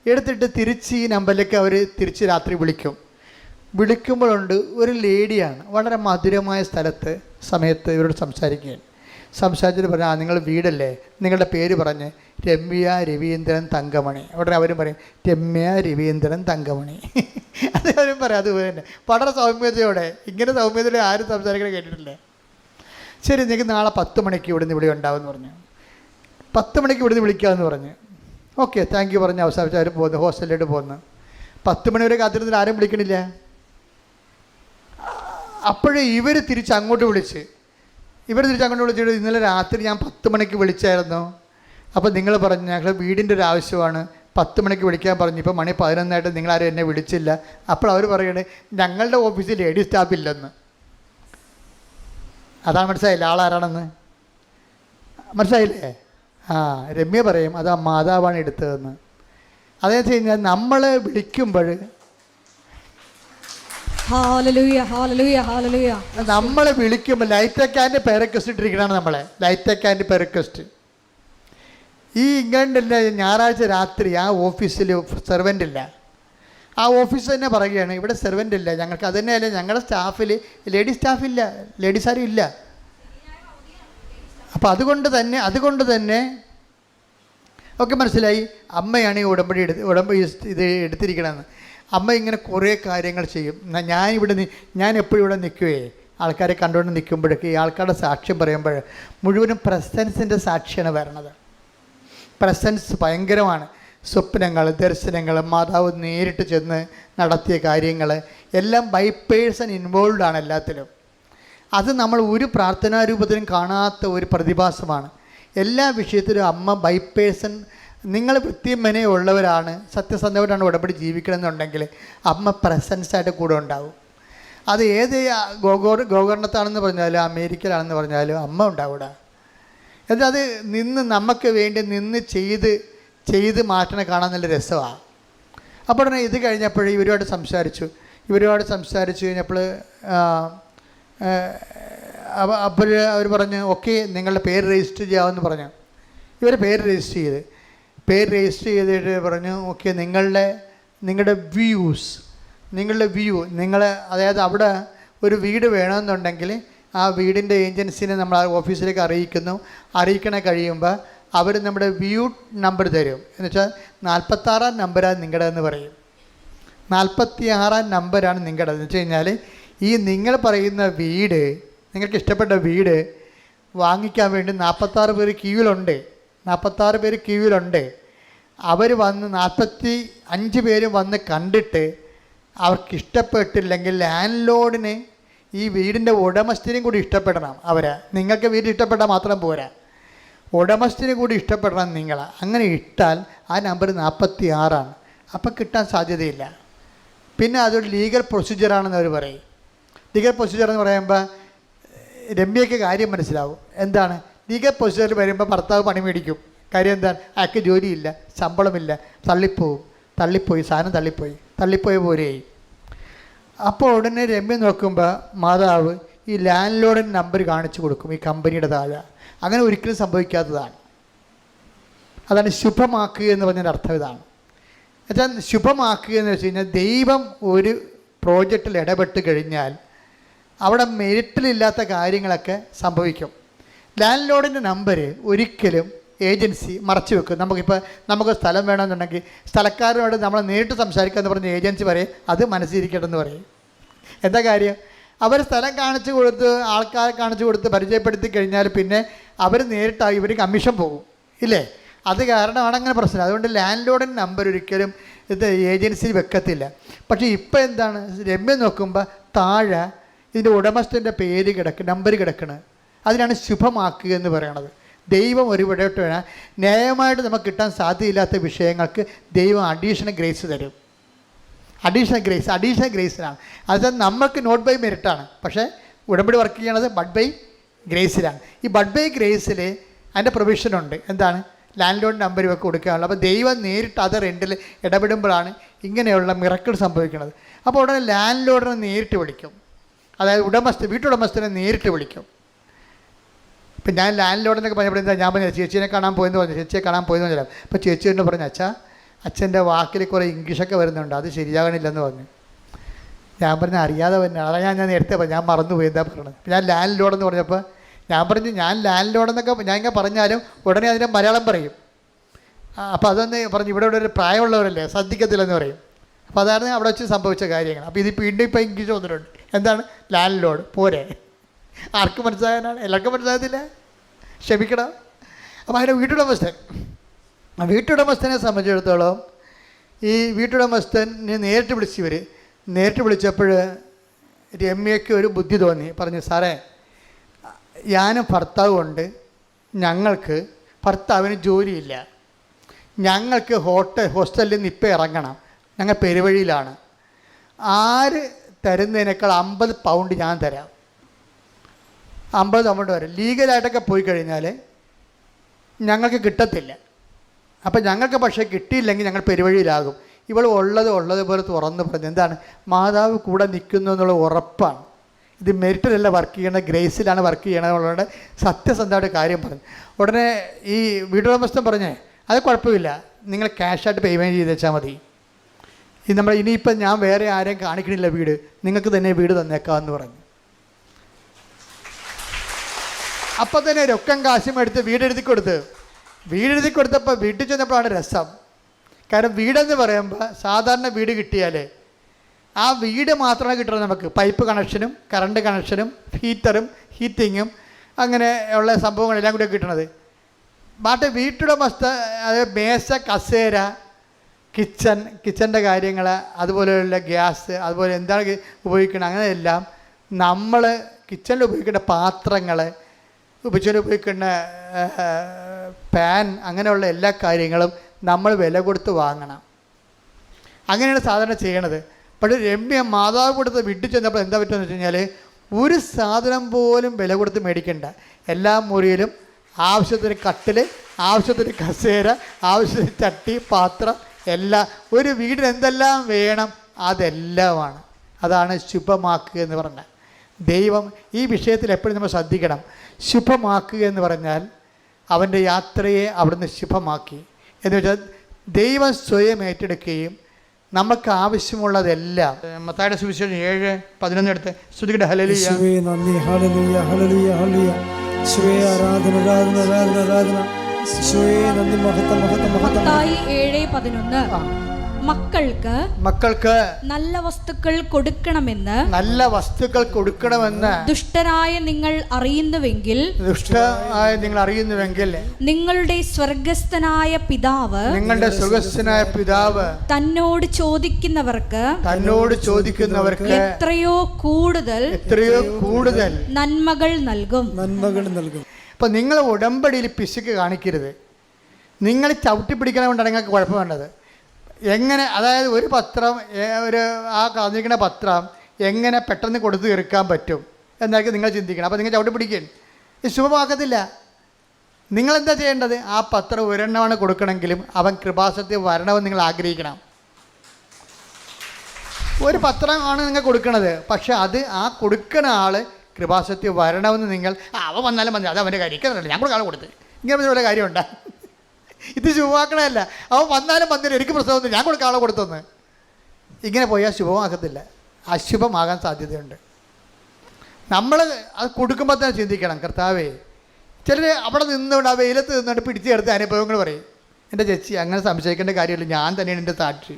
എടുത്തിട്ട് തിരിച്ച് ഈ നമ്പറിലേക്ക് അവർ തിരിച്ച് രാത്രി വിളിക്കുമ്പോഴുണ്ട് ഒരു ലേഡിയാണ് വളരെ മധുരമായ സമയത്ത് ഇവരോട് സംസാരിച്ചിട്ട് പറഞ്ഞാൽ നിങ്ങൾ വീടല്ലേ, നിങ്ങളുടെ പേര് പറഞ്ഞ് രമ്യ രവീന്ദ്രൻ തങ്കമണി. ഉടനെ അവരും പറയും രമ്യ രവീന്ദ്രൻ തങ്കമണി. അത് അവരും പറയും അതുപോലെ തന്നെ വളരെ സൗമ്യതയോടെ. ഇങ്ങനെ സൗമ്യതയോടെ ആരും സംസാരിക്കണം കേട്ടിട്ടില്ല. ശരി, നിങ്ങൾക്ക് നാളെ 10 മണിക്ക് ഇവിടുന്ന് ഇവിടെ ഉണ്ടാവുമെന്ന് പറഞ്ഞു. 10 മണിക്ക് ഇവിടുന്ന് വിളിക്കാമെന്ന് പറഞ്ഞ് ഓക്കെ താങ്ക് യു പറഞ്ഞ് അവസാനിച്ച് അവർ പോകുന്നു, ഹോസ്റ്റലിലോട്ട് പോകുന്നു. 10 മണി വരെ കാത്തിരുന്നിട്ട് ആരും വിളിക്കണില്ല. അപ്പോഴേ ഇവർ തിരിച്ച് അങ്ങോട്ട് വിളിച്ചിട്ട് ഇന്നലെ രാത്രി ഞാൻ 10 മണിക്ക് വിളിച്ചായിരുന്നു, അപ്പോൾ നിങ്ങൾ പറഞ്ഞു ഞങ്ങൾ വീടിൻ്റെ ഒരു ആവശ്യമാണ്, 10 മണിക്ക് വിളിക്കാൻ പറഞ്ഞു, ഇപ്പോൾ മണി 11 നിങ്ങളാരും എന്നെ വിളിച്ചില്ല. അപ്പോൾ അവർ പറയണേ ഞങ്ങളുടെ ഓഫീസിൽ ലേഡി സ്റ്റാഫ് ഇല്ലെന്ന്. അതാണ് മനസ്സിലായില്ല ആളാരാണെന്ന്, മനസ്സിലായില്ലേ? രമ്യ പറയും അത് മാതാവാണ് എടുത്തതെന്ന്. അതെന്ന് വെച്ച് കഴിഞ്ഞാൽ നമ്മൾ വിളിക്കുമ്പോൾ നമ്മളെ വിളിക്കുമ്പോൾ ലൈറ്റേക്കാൻ്റെ പേർ റിക്വസ്റ്റ് ഇട്ടിരിക്കണതാണ്. നമ്മളെ ലൈറ്റേക്കാൻ്റെ പേർ റിക്വസ്റ്റ് ഈ ഇംഗ്ലണ്ടിലെ ഞായറാഴ്ച രാത്രി ആ ഓഫീസിൽ സെർവൻ്റ് ഇല്ല. ആ ഓഫീസ് തന്നെ പറയുകയാണ് ഇവിടെ സെർവൻ്റ് ഇല്ല, ഞങ്ങൾക്ക് അത് തന്നെയല്ല ഞങ്ങളുടെ സ്റ്റാഫിൽ സ്റ്റാഫില്ല, ലേഡീസ് ആരും ഇല്ല. അപ്പോൾ അതുകൊണ്ട് തന്നെ ഒക്കെ മനസ്സിലായി അമ്മയാണ് ഈ ഉടമ്പടി ഇത് എടുത്തിരിക്കണമെന്ന്. അമ്മ ഇങ്ങനെ കുറേ കാര്യങ്ങൾ ചെയ്യും. ഞാൻ എപ്പോഴും ഇവിടെ നിൽക്കുകയെ ആൾക്കാരെ കണ്ടുകൊണ്ട് നിൽക്കുമ്പോഴൊക്കെ ഈ ആൾക്കാരുടെ സാക്ഷ്യം പറയുമ്പോൾ മുഴുവനും പ്രസൻസിൻ്റെ സാക്ഷിയാണ് വരണത്. പ്രസൻസ് ഭയങ്കരമാണ്. സ്വപ്നങ്ങൾ, ദർശനങ്ങൾ, മാതാവ് നേരിട്ട് ചെന്ന് നടത്തിയ കാര്യങ്ങൾ എല്ലാം ബൈ പേഴ്സൺ ഇൻവോൾവ് ആണ് എല്ലാത്തിലും. അത് നമ്മൾ ഒരു പ്രാർത്ഥനാരൂപത്തിലും കാണാത്ത ഒരു പ്രതിഭാസമാണ്. എല്ലാ വിഷയത്തിലും അമ്മ ബൈ പേഴ്സൺ. നിങ്ങൾ വൃത്തിയും മെനയും ഉള്ളവരാണ്, സത്യസന്ധമായിട്ടാണ് ഉടമ്പടി ജീവിക്കണമെന്നുണ്ടെങ്കിൽ അമ്മ പ്രസൻസായിട്ട് കൂടെ ഉണ്ടാവും. അത് ഏത് ഗോകർണത്താണെന്ന് പറഞ്ഞാലും അമേരിക്കയിലാണെന്ന് പറഞ്ഞാലും അമ്മ ഉണ്ടാവില്ല. എന്നിട്ട് അത് നമുക്ക് വേണ്ടി നിന്ന് ചെയ്ത് മാറ്റണ കാണാൻ നല്ല രസമാണ്. അപ്പോൾ തന്നെ ഇത് കഴിഞ്ഞപ്പോൾ ഇവരോട് സംസാരിച്ചു കഴിഞ്ഞപ്പോൾ അപ്പോൾ അവർ പറഞ്ഞു ഓക്കെ നിങ്ങളുടെ പേര് രജിസ്റ്റർ ചെയ്യാമെന്ന് പറഞ്ഞു. ഇവർ പേര് രജിസ്റ്റർ ചെയ്തിട്ട് പറഞ്ഞു ഓക്കെ നിങ്ങളുടെ വ്യൂ അതായത് അവിടെ ഒരു വീട് വേണമെന്നുണ്ടെങ്കിൽ ആ വീടിൻ്റെ ഏജൻസിനെ നമ്മൾ ആ ഓഫീസിലേക്ക് അറിയിക്കണ കഴിയുമ്പോൾ അവർ നമ്മുടെ വ്യൂ നമ്പർ തരും. എന്ന് വെച്ചാൽ 46-ാം നമ്പറാണ് നിങ്ങളുടെതെന്ന് പറയും. 46-ാം നമ്പറാണ് നിങ്ങളുടേതെന്ന് വെച്ച് കഴിഞ്ഞാൽ ഈ നിങ്ങൾ പറയുന്ന വീട്, നിങ്ങൾക്ക് ഇഷ്ടപ്പെട്ട വീട് വാങ്ങിക്കാൻ വേണ്ടി 46 പേര് ക്യൂവിലുണ്ട്. 46 പേര് ക്യൂവിലുണ്ട്. അവർ വന്ന് 45 പേരും വന്ന് കണ്ടിട്ട് അവർക്ക് ഇഷ്ടപ്പെട്ടില്ലെങ്കിൽ ലാൻഡ് ലോഡിന് ഈ വീടിൻ്റെ ഉടമസ്ഥനും കൂടി ഇഷ്ടപ്പെടണം. നിങ്ങൾക്ക് വീട് ഇഷ്ടപ്പെട്ടാൽ മാത്രം പോരാ, ഉടമസ്ഥന് കൂടി ഇഷ്ടപ്പെടണം നിങ്ങൾ. അങ്ങനെ ഇട്ടാൽ ആ നമ്പർ 46 അപ്പം കിട്ടാൻ സാധ്യതയില്ല. പിന്നെ അതൊരു ലീഗൽ പ്രൊസീജിയറാണെന്ന് അവർ പറയും. ലീഗൽ പ്രൊസീജിയർ എന്ന് പറയുമ്പോൾ രമ്യയ്ക്ക് കാര്യം മനസ്സിലാവും. എന്താണ് ലീഗൽ പ്രൊസീജിയർ വരുമ്പോൾ ഭർത്താവ് പണി മേടിക്കും. കാര്യം എന്താണ്? അയാൾക്ക് ജോലിയില്ല, ശമ്പളമില്ല, തള്ളിപ്പോയി സാധനം തള്ളിപ്പോയ പോലെയായി. അപ്പോൾ ഉടനെ രമ്യ നോക്കുമ്പോൾ മാതാവ് ഈ ലാൻഡ് ലോഡിൻ്റെ നമ്പർ കാണിച്ചു കൊടുക്കും, ഈ കമ്പനിയുടെ താഴെ. അങ്ങനെ ഒരിക്കലും സംഭവിക്കാത്തതാണ്. അതാണ് ശുഭമാക്കുക എന്ന് പറഞ്ഞതിൻ്റെ അർത്ഥം ഇതാണ്. എന്നുവെച്ചാൽ ശുഭമാക്കുക എന്ന് വെച്ച് കഴിഞ്ഞാൽ ദൈവം ഒരു പ്രോജക്റ്റിൽ ഇടപെട്ട് കഴിഞ്ഞാൽ അവിടെ മെരിറ്റിലില്ലാത്ത കാര്യങ്ങളൊക്കെ സംഭവിക്കും. ലാൻഡ് ലോഡിൻ്റെ നമ്പർ ഒരിക്കലും ഏജൻസി മറച്ചു വെക്കും. നമുക്ക് സ്ഥലം വേണമെന്നുണ്ടെങ്കിൽ സ്ഥലക്കാരോട് നമ്മൾ നേരിട്ട് സംസാരിക്കാമെന്ന് പറഞ്ഞ് ഏജൻസി പറയും അത് മനസ്സിരിക്കട്ടെന്ന് പറയും. എന്താ കാര്യം? അവർ സ്ഥലം കാണിച്ചു കൊടുത്ത് ആൾക്കാരെ കാണിച്ചു കൊടുത്ത് പരിചയപ്പെടുത്തി കഴിഞ്ഞാൽ പിന്നെ അവർ നേരിട്ടായി ഇവർ കമ്മീഷൻ പോകും ഇല്ലേ? അത് കാരണമാണ് അങ്ങനെ പ്രശ്നം. അതുകൊണ്ട് ലാൻഡ് ലോഡിൻ്റെ നമ്പർ ഒരിക്കലും ഇത് ഏജൻസി വെക്കത്തില്ല. പക്ഷേ ഇപ്പോൾ എന്താണ്, രമ്യ നോക്കുമ്പോൾ താഴെ ഇതിൻ്റെ ഉടമസ്ഥൻ്റെ പേര് നമ്പർ കിടക്കണത്. അതിനാണ് ശുഭമാക്കുക എന്ന് പറയണത്. ദൈവം ഒരു ഇടപെട്ട് വേണം. ന്യായമായിട്ട് നമുക്ക് കിട്ടാൻ സാധ്യതയില്ലാത്ത വിഷയങ്ങൾക്ക് ദൈവം അഡീഷണൽ ഗ്രേസ് തരും. അഡീഷണൽ ഗ്രേസിലാണ്. അത് നമുക്ക് നോട്ട് ബൈ മെറിറ്റാണ്, പക്ഷേ ഉടമ്പടി വർക്ക് ചെയ്യണത് ബഡ് ബൈ ഗ്രേസിലാണ്. ഈ ബഡ് ബൈ ഗ്രേസിൽ അതിൻ്റെ പ്രൊവിഷനുണ്ട്. എന്താണ്? ലാൻഡ് ലോഡ് നമ്പർ ഇവർക്ക് കൊടുക്കാനുള്ളത്. അപ്പോൾ ദൈവം നേരിട്ട് അത് റെൻറ്റിൽ ഇടപെടുമ്പോഴാണ് ഇങ്ങനെയുള്ള മിറക്കിൾ സംഭവിക്കുന്നത്. അപ്പോൾ ഉടനെ ലാൻഡ് ലോഡിനെ നേരിട്ട് വിളിക്കും, അതായത് വീട്ടുടമസ്ഥനെ നേരിട്ട് വിളിക്കും. ഇപ്പം ഞാൻ ലാൻഡ് ലോഡിനൊക്കെ പറഞ്ഞപ്പോൾ എന്താ ഞാൻ പറഞ്ഞത്, ചേച്ചീനെ കാണാൻ പോയെന്ന് പറഞ്ഞു, ചേച്ചിയെ കാണാൻ പോയെന്ന് പറഞ്ഞാൽ അപ്പോൾ ചേച്ചി എന്ന് പറഞ്ഞു, അച്ഛൻ്റെ വാക്കിൽ കുറേ ഇംഗ്ലീഷൊക്കെ വരുന്നുണ്ട്, അത് ശരിയാകണില്ലെന്ന് പറഞ്ഞു. ഞാൻ പറഞ്ഞു അറിയാതെ തന്നെ, അതാണ് ഞാൻ നേരത്തെ പറഞ്ഞു, ഞാൻ മറന്നുപോയി എന്താ പറയണത്. ഞാൻ ലാൻഡ് ലോഡെന്ന് പറഞ്ഞപ്പോൾ ഞാൻ പറഞ്ഞു ഞാൻ ലാൻഡ് ലോഡെന്നൊക്കെ ഞാൻ ഇങ്ങനെ പറഞ്ഞാലും ഉടനെ അതിൻ്റെ മലയാളം പറയും. അപ്പോൾ അതൊന്ന് പറഞ്ഞു, ഇവിടെ ഒരു പ്രായമുള്ളവരല്ലേ ശ്രദ്ധിക്കത്തില്ലെന്ന് പറയും. അപ്പോൾ അതാണ് അവിടെ വെച്ച് സംഭവിച്ച കാര്യങ്ങൾ. അപ്പോൾ ഇത് വീണ്ടും ഇപ്പോൾ ഇംഗ്ലീഷ് വന്നിട്ടുണ്ട്. എന്താണ്? ലാൻഡ് ലോഡ് പോരെ. ആർക്കും മനസ്സിലാകാനാണ്, എല്ലാവർക്കും മനസ്സിലാകത്തില്ല, ക്ഷമിക്കണം. അപ്പോൾ അതിൻ്റെ വീട്ടുടമസ്ഥനെ സംബന്ധിച്ചിടത്തോളം ഈ വീട്ടുടമസ്ഥനെ നേരിട്ട് വിളിച്ചപ്പോൾ രമ്യയ്ക്ക് ഒരു ബുദ്ധി തോന്നി. പറഞ്ഞു, സാറേ ഞാനും ഭർത്താവുമുണ്ട്, ഭർത്താവിന് ജോലിയില്ല, ഞങ്ങൾക്ക് ഹോസ്റ്റലിൽ നിന്ന് ഇപ്പം ഇറങ്ങണം, ഞങ്ങൾ പെരുവഴിയിലാണ്, ആര് തരുന്നതിനേക്കാൾ 50 പൗണ്ട് ഞാൻ തരാം. 50 പൗണ്ട് വരെ ലീഗലായിട്ടൊക്കെ പോയി കഴിഞ്ഞാൽ ഞങ്ങൾക്ക് കിട്ടത്തില്ല. അപ്പം ഞങ്ങൾക്ക് പക്ഷേ കിട്ടിയില്ലെങ്കിൽ ഞങ്ങൾ പെരുവഴിയിലാകും. ഇവൾ ഉള്ളതുപോലെ തുറന്ന് പറഞ്ഞു. എന്താണ്? മാതാവ് കൂടെ നിൽക്കുന്നു എന്നുള്ള ഉറപ്പാണ്. ഇത് മെറിറ്റിലല്ല വർക്ക് ചെയ്യണത്, ഗ്രേസിലാണ് വർക്ക് ചെയ്യണമെന്നുള്ളത് സത്യസന്ധമായിട്ട് കാര്യം പറഞ്ഞു. ഉടനെ ഈ വീട്ടുടമസ്ഥൻ പറഞ്ഞേ അത് കുഴപ്പമില്ല, നിങ്ങൾ ക്യാഷായിട്ട് പേയ്മെൻറ്റ് ചെയ്ത് വെച്ചാൽ മതി, ഇനിയിപ്പം ഞാൻ വേറെ ആരെയും കാണിക്കണില്ല വീട്, നിങ്ങൾക്ക് തന്നെ വീട് തന്നേക്കാമെന്ന് പറഞ്ഞു. അപ്പം തന്നെ രൊക്കം കാശും എടുത്ത് വീടെഴുതി കൊടുത്തപ്പോൾ വീട്ടിൽ ചെന്നപ്പോഴാണ് രസം. കാരണം വീടെന്ന് പറയുമ്പോൾ സാധാരണ വീട് കിട്ടിയാൽ ആ വീട് മാത്രമേ കിട്ടുള്ളൂ നമുക്ക്. പൈപ്പ് കണക്ഷനും കറണ്ട് കണക്ഷനും ഹീറ്റിങ്ങും അങ്ങനെ ഉള്ള സംഭവങ്ങളെല്ലാം കൂടെ കിട്ടണത്. ബാക്കി വീട്ടുടമസ്ഥ മേശ, കസേര, കിച്ചൻ്റെ കാര്യങ്ങൾ, അതുപോലെയുള്ള ഗ്യാസ്, അതുപോലെ എന്താണ് ഉപയോഗിക്കണം, അങ്ങനെയെല്ലാം നമ്മൾ കിച്ചണിൽ ഉപയോഗിക്കേണ്ട പാത്രങ്ങൾ, കിച്ചണിൽ ഉപയോഗിക്കുന്ന പാൻ, അങ്ങനെയുള്ള എല്ലാ കാര്യങ്ങളും നമ്മൾ വില കൊടുത്ത് വാങ്ങണം. അങ്ങനെയാണ് സാധാരണ ചെയ്യണത്. പക്ഷേ രമ്യ മാതാവ് കൊടുത്ത് വീട്ടിൽ ചെന്നപ്പോൾ എന്താ പറ്റുമെന്ന് വെച്ച് കഴിഞ്ഞാൽ ഒരു സാധനം പോലും വില കൊടുത്ത് മേടിക്കണ്ട. എല്ലാ മുറിയിലും ആവശ്യത്തിന് കട്ടിൽ, ആവശ്യത്തിന് കസേര, ആവശ്യത്തിന് ചട്ടി, പാത്രം, എല്ലാം ഒരു വീടിന് എന്തെല്ലാം വേണം അതെല്ലാമാണ്. അതാണ് ശുഭമാക്കുക എന്ന് പറഞ്ഞാൽ. ദൈവം ഈ വിഷയത്തിൽ എപ്പോഴും നമ്മൾ ശ്രദ്ധിക്കണം. ശുഭമാക്കുക എന്ന് പറഞ്ഞാൽ അവൻ്റെ യാത്രയെ അവിടുന്ന് ശുഭമാക്കി എന്ന് വെച്ചാൽ ദൈവം സ്വയം ഏറ്റെടുക്കുകയും നമുക്ക് ആവശ്യമുള്ളതെല്ലാം. മത്തായിയുടെ സുവിശേഷം 7:11 എടുത്ത് സ്തുതിക്കട്ടെ. ഹല്ലേലൂയ, നന്ദി, ഹല്ലേലൂയ, ഹല്ലേലൂയ, ഹല്ലേലൂയ. യേശുവേ ആരാധന, ആരാധന, ആരാധന, ആരാധന. യേശുവേ നന്ദി, മഹത്വം, മഹത്വം, മഹത്വം. മത്തായി 7:11 മക്കൾക്ക് നല്ല വസ്തുക്കൾ കൊടുക്കണമെന്ന് ദുഷ്ടരായ നിങ്ങൾ അറിയുന്നുവെങ്കിൽ നിങ്ങളുടെ സ്വർഗസ്ഥനായ പിതാവ് തന്നോട് ചോദിക്കുന്നവർക്ക് എത്രയോ കൂടുതൽ നന്മകൾ നൽകും. അപ്പൊ നിങ്ങൾ ഉടമ്പടിയിൽ പിശുക്ക് കാണിക്കരുത്. നിങ്ങൾ ചവിട്ടി പിടിക്കണമുണ്ട് നിങ്ങൾക്ക് കുഴപ്പം വേണ്ടത്. എങ്ങനെ, അതായത് ഒരു പത്രം, ആ കാണിക്കുന്ന പത്രം എങ്ങനെ പെട്ടെന്ന് കൊടുത്തു തീർക്കാൻ പറ്റും എന്നായിരിക്കും നിങ്ങൾ ചിന്തിക്കണം. അപ്പോൾ നിങ്ങൾ ചവിട്ടി പിടിക്കുകയും ഇത് ശുഭമാക്കത്തില്ല. നിങ്ങളെന്താ ചെയ്യേണ്ടത്? ആ പത്രം ഒരെണ്ണമാണ് കൊടുക്കണമെങ്കിലും അവൻ കൃപാസനത്തിൽ വരണമെന്ന് നിങ്ങൾ ആഗ്രഹിക്കണം. ഒരു പത്രമാണ് നിങ്ങൾ കൊടുക്കണത്, പക്ഷെ അത് ആ കൊടുക്കുന്ന ആൾ കൃപാസനത്തിൽ വരണമെന്ന് നിങ്ങൾ അവൻ വന്നാലും മതി, അത് അവൻ്റെ കാര്യം ഞാൻ കൂടെ ആളെ കൊടുത്ത് ഇങ്ങനെ വല്ല കാര്യമുണ്ട്. ഇത് ശുഭമാക്കണമല്ല. അവൻ വന്നാലും വന്നില്ല, എനിക്ക് പ്രശ്നമൊന്നും, ഞാൻ കൊടുക്കാൻ ആളെ കൊടുത്തൊന്ന്. ഇങ്ങനെ പോയാൽ ശുഭമാക്കത്തില്ല, അശുഭമാകാൻ സാധ്യതയുണ്ട്. നമ്മൾ അത് കൊടുക്കുമ്പോൾ തന്നെ ചിന്തിക്കണം, കർത്താവേ. ചിലർ അവിടെ നിന്നുകൊണ്ട് ആ വെയിലത്ത് നിന്നുകൊണ്ട് പിടിച്ചെടുത്ത അനുഭവങ്ങൾ പറയും. എൻ്റെ ചേച്ചി അങ്ങനെ സംശയിക്കേണ്ട കാര്യമില്ല, ഞാൻ തന്നെയാണ് എൻ്റെ സാക്ഷി.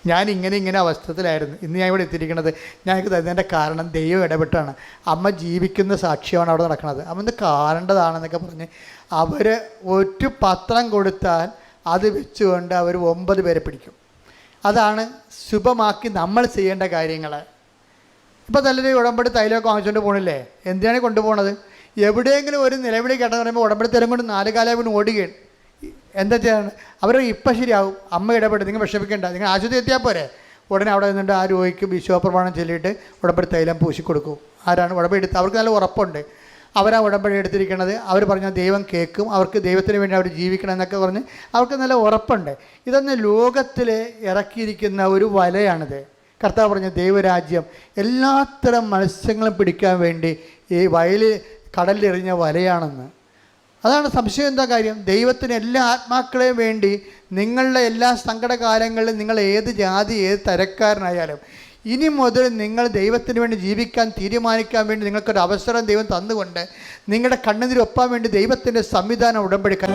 ഞാൻ ഇങ്ങനെ അവസ്ഥത്തിലായിരുന്നു. ഇന്ന് ഞാൻ ഇവിടെ എത്തിയിരിക്കുന്നത് ഞങ്ങൾക്ക് തരുന്നതിൻ്റെ കാരണം ദൈവം ഇടപെട്ടാണ്. അമ്മ ജീവിക്കുന്ന സാക്ഷ്യമാണ് അവിടെ നടക്കുന്നത്. അമ്മ കാണേണ്ടതാണെന്നൊക്കെ പറഞ്ഞ് അവർ ഒരു പത്രം കൊടുത്താൽ അത് വെച്ചുകൊണ്ട് അവർ 9 പേരെ പിടിക്കും. അതാണ് ശുഭമാക്കി നമ്മൾ ചെയ്യേണ്ട കാര്യങ്ങൾ. ഇപ്പോൾ നല്ലൊരു ഉടമ്പടി തൈലമൊക്കെ വാങ്ങിച്ചുകൊണ്ട് പോകണില്ലേ? എന്തിനാണ് കൊണ്ടുപോകണത്? എവിടെയെങ്കിലും ഒരു നിലവിളി കേട്ടെന്ന് പറയുമ്പോൾ ഉടമ്പടി തരം കൊണ്ട് 4 കാലം ഓടുകയാണ്. എന്താ ചെയ്യാണ്? അവർ ഇപ്പം ശരിയാവും, അമ്മ ഇടപെട്ട്, നിങ്ങൾ വിഷമിക്കേണ്ട, നിങ്ങൾ ആശുപത്രി എത്തിയാൽ പോരെ. ഉടനെ അവിടെ നിന്നിട്ട് ആ രോഗിക്ക് വിശ്വപ്രമാണം ചൊല്ലിയിട്ട് ഉടമ്പടി തൈലം പൂശിക്കൊടുക്കും. ആരാണ് ഉടമ്പടി എടുത്ത്? അവർക്ക് നല്ല ഉറപ്പുണ്ട്. അവരാ ഉടമ്പടി എടുത്തിരിക്കുന്നത്. അവർ പറഞ്ഞാൽ ദൈവം കേൾക്കും, അവർക്ക് ദൈവത്തിന് വേണ്ടി അവർ ജീവിക്കണം എന്നൊക്കെ പറഞ്ഞ് അവർക്ക് നല്ല ഉറപ്പുണ്ട്. ഇതൊന്ന് ലോകത്തിൽ ഇറക്കിയിരിക്കുന്ന ഒരു വലയാണിത്. കർത്താവ് പറഞ്ഞ ദൈവരാജ്യം എല്ലാത്തരം മത്സ്യങ്ങളും പിടിക്കാൻ വേണ്ടി ഈ കടലിലെറിഞ്ഞ വലയാണെന്ന്. അതാണ്. സംശയം എന്താ കാര്യം? ദൈവത്തിന് എല്ലാ ആത്മാക്കളെയും വേണ്ടി നിങ്ങളുടെ എല്ലാ സങ്കടകാലങ്ങളിലും നിങ്ങൾ ഏത് ജാതി ഏത് തരക്കാരനായാലും ഇനി മുതൽ നിങ്ങൾ ദൈവത്തിന് വേണ്ടി ജീവിക്കാൻ തീരുമാനിക്കാൻ വേണ്ടി നിങ്ങൾക്കൊരു അവസരം ദൈവം തന്നുകൊണ്ട് നിങ്ങളുടെ കണ്ണുനീരൊപ്പാൻ വേണ്ടി ദൈവത്തിൻ്റെ സംവിധാനം ഉടമ്പടിക്കാൻ.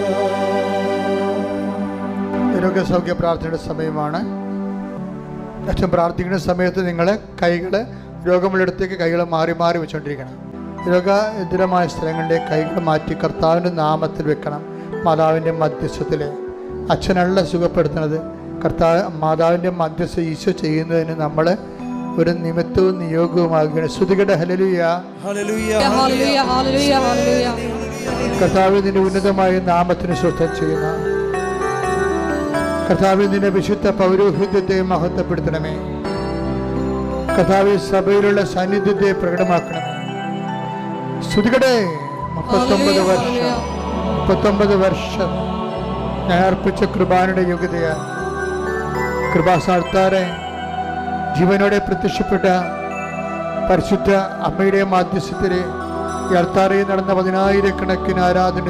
രോഗസൗഖ്യ പ്രാർത്ഥനയുടെ സമയമാണ്. അച്ഛൻ പ്രാർത്ഥിക്കുന്ന സമയത്ത് നിങ്ങൾ കൈകൾ രോഗമുള്ളിടത്തേക്ക് കൈകൾ മാറി മാറി വെച്ചുകൊണ്ടിരിക്കണം. രോഗാതുരമായ സ്ഥലങ്ങളുടെ കൈകൾ മാറ്റി കർത്താവിൻ്റെ നാമത്തിൽ വെക്കണം. മാതാവിൻ്റെ മധ്യസ്ഥത്തിൽ അച്ഛനല്ല സുഖപ്പെടുത്തുന്നത്, മാതാവിൻ്റെ മധ്യസ്ഥ ഈശോ ചെയ്യുന്നതിന് നമ്മൾ ഒരു നിമിത്തവും നിയോഗവുമാകുകയാണ്. ശ്രുതികട ഹല്ലേലൂയ. കർത്താവിൻ്റെ ഉന്നതമായ നാമത്തിന് സ്വസ്ഥം ചെയ്യുന്ന കർത്താവിൻ്റെ വിശുദ്ധ പൗരോഹിത്യത്തെ മഹത്വപ്പെടുത്തണമേ. കർത്താവ് സഭയിലുള്ള സാന്നിധ്യത്തെ പ്രകടമാക്കണമേ. ശ്രുതികടേ 39 വർഷം ഞാൻ അർപ്പിച്ച കൃപാനയുടെ യോഗ്യതയാൽ കൃപാസാൽത്താറെ ജീവനോടെ പ്രത്യക്ഷപ്പെട്ട പരിശുദ്ധ അമ്മയുടെ മാധ്യസ്ഥത്തിലെ ഈ അൾത്താരയിൽ നടന്ന 10,000-കണക്കിന് ആരാധന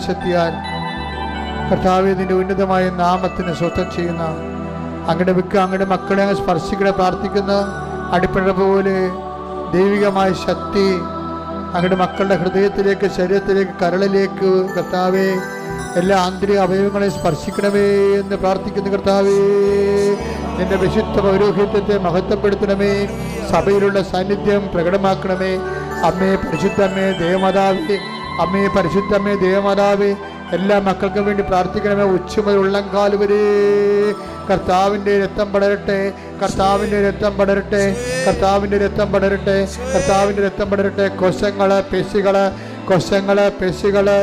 ശക്തിയാൽ കർത്താവേ നിന്റെ ഉന്നതമായ നാമത്തിന് സ്വസ്ഥം ചെയ്യുന്ന അങ്ങയുടെ മക്കളെ അങ്ങ് സ്പർശിക്കണേ പ്രാർത്ഥിക്കുന്ന അടിപ്പഴ പോലെ ദൈവികമായ ശക്തി അങ്ങയുടെ മക്കളുടെ ഹൃദയത്തിലേക്ക്, ശരീരത്തിലേക്ക്, കരളിലേക്ക് കർത്താവേ എല്ലാ ആന്തരിക അവയവങ്ങളെ സ്പർശിക്കണമേ എന്ന് പ്രാർത്ഥിക്കുന്ന കർത്താവേ നിന്റെ വിശുദ്ധ പൗരോഹിത്യത്തെ മഹത്വപ്പെടുത്തണമേ. സഭയിലുള്ള സാന്നിധ്യം പ്രകടമാക്കണമേ. അമ്മേ പരിശുദ്ധമ്മേ ദേവമാതാവേ, അമ്മേ പരിശുദ്ധമ്മേ ദേവമാതാവേ, എല്ലാ മക്കൾക്കും വേണ്ടി പ്രാർത്ഥിക്കണമേ. ഉച്ചമുതൽ ഉള്ളംകാല് വരെ കർത്താവിൻ്റെ രക്തം പടരട്ടെ, കർത്താവിൻ്റെ രക്തം പടരട്ടെ, കർത്താവിൻ്റെ രക്തം പടരട്ടെ, കർത്താവിൻ്റെ രക്തം പടരട്ടെ. കോശങ്ങള്, പേശികള്,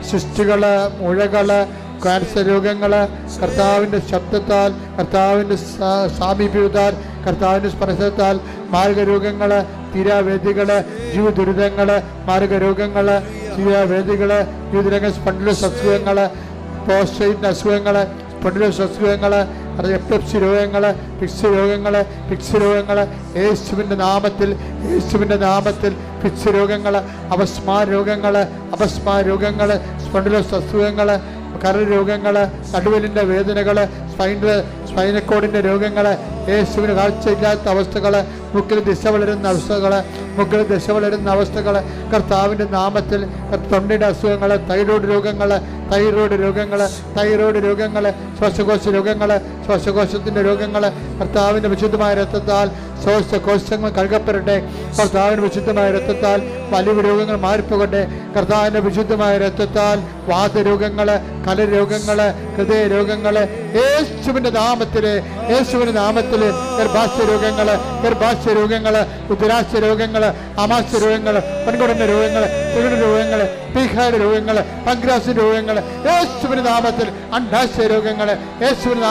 സിസ്റ്റുകള്, മുഴകള്, ക്യാൻസർ രോഗങ്ങള് കർത്താവിൻ്റെ ശബ്ദത്താൽ, കർത്താവിൻ്റെ സാമീപ്യത്താൽ, കർത്താവിൻ്റെ സ്പർശത്താൽ, മാർഗരോഗങ്ങള്, തീരാവേദികള്, ജീവദുരിതങ്ങള്, മാർഗരോഗങ്ങള്, തീരാവേദികള്, ജീവിതരംഗ സ്പണ്ടിലോസ് അസുഖങ്ങള്, പ്രോസ്റ്റേറ്റ് അസുഖങ്ങള്, സ്പണ്ടിലോസ് അസുഖങ്ങള്, എപ്പിലെപ്സി രോഗങ്ങള്, ഫിക്സ് രോഗങ്ങള് യേശുവിൻ്റെ നാമത്തിൽ ഫിക്സ് രോഗങ്ങള്, അപസ്മാര രോഗങ്ങള്, സ്പണ്ടിലോസ് അസുഖങ്ങള്, കരൾ രോഗങ്ങള്, നടുവലിൻ്റെ വേദനകള്, സ്പൈനക്കോഡിൻ്റെ രോഗങ്ങൾ, യേശുവിന് കാഴ്ചയില്ലാത്ത അവസ്ഥകൾ, മുക്കിൽ ദിശ വളരുന്ന അവസ്ഥകൾ, മുക്കിൽ ദിശ വളരുന്ന അവസ്ഥകൾ കർത്താവിൻ്റെ നാമത്തിൽ, തൊണ്ടയുടെ അസുഖങ്ങൾ, തൈറോയ്ഡ് രോഗങ്ങൾ, ശ്വാസകോശ രോഗങ്ങൾ, ശ്വാസകോശത്തിൻ്റെ രോഗങ്ങൾ കർത്താവിൻ്റെ വിശുദ്ധമായ രക്തത്താൽ ശ്വാസകോശങ്ങൾ കഴുകപ്പെടട്ടെ. കർത്താവിൻ്റെ വിശുദ്ധമായ രക്തത്താൽ വലിയ രോഗങ്ങൾ മാറിപ്പോകട്ടെ. കർത്താവിൻ്റെ വിശുദ്ധമായ രക്തത്താൽ വാതരോഗങ്ങൾ, കലരോഗങ്ങൾ, ഹൃദയരോഗങ്ങൾ യേശുവിൻ്റെ നാമത്തിൽ ഗർഭാശയ രോഗങ്ങൾ, ഉദരാശയ രോഗങ്ങൾ, ആമാശയ രോഗങ്ങൾ, പെൺകുടന്റെ രോഗങ്ങൾ, രോഗങ്ങൾ, പീഖയുടെ രോഗങ്ങൾ, പങ്ക്രാസ് രോഗങ്ങൾ യേശുവിൻ്റെ നാമത്തിൽ, അണ്ഡാശയ രോഗങ്ങൾ യേശുവിൻ്റെ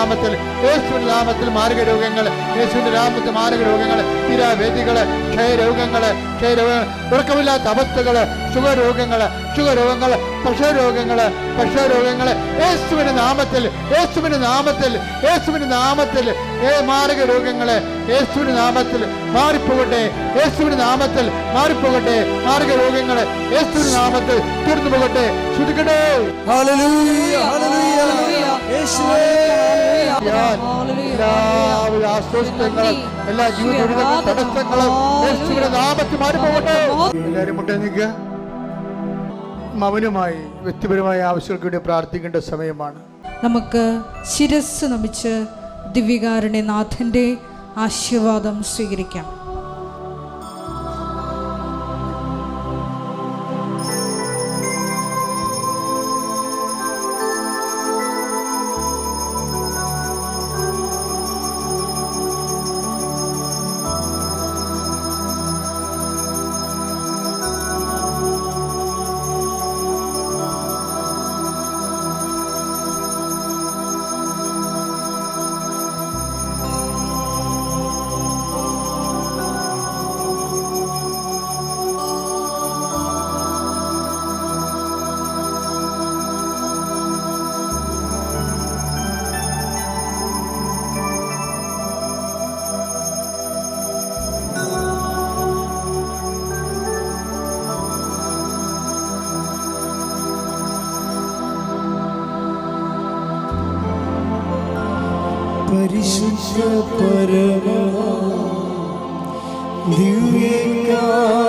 നാമത്തിൽ മാരക രോഗങ്ങൾ, യേശുവിൻ്റെ നാമത്തിൽ മാരക രോഗങ്ങൾ, തീരാവേദികൾ, ക്ഷയരോഗങ്ങൾ, ഉറക്കമില്ലാത്ത അവസ്ഥകൾ, ഷുഗർ രോഗങ്ങൾ, പ്രഷർ രോഗങ്ങൾ യേശുവിൻ്റെ നാമത്തിൽ മാരക രോഗങ്ങൾ യേശുവിൻ്റെ നാമത്തിൽ മാറിപ്പോകട്ടെ. മാരക രോഗങ്ങൾ യേശുവിൻ്റെ നാമത്തിൽ തീർന്നു പോകട്ടെ. ശ്രദ്ധിക്കട്ടെ. അസ്വസ്ഥങ്ങളും എല്ലാ ജീവിത തടസ്സങ്ങളും യേശുവിന്റെ നാമത്തിൽ മാറിപ്പോകട്ടെ. എല്ലാവരും മുട്ടേ നിൽക്കുക. അവനുമായി വ്യക്തിപരമായ ആവശ്യങ്ങൾക്ക് വേണ്ടി പ്രാർത്ഥിക്കേണ്ട സമയമാണ്. നമുക്ക് ശിരസ് നമിച്ച് ദിവ്യകാരുണ്യനാഥന്റെ ആശീർവാദം സ്വീകരിക്കാം. പരിശുദ്ധ പരമ ദിവ്യകാരുണ്യമേ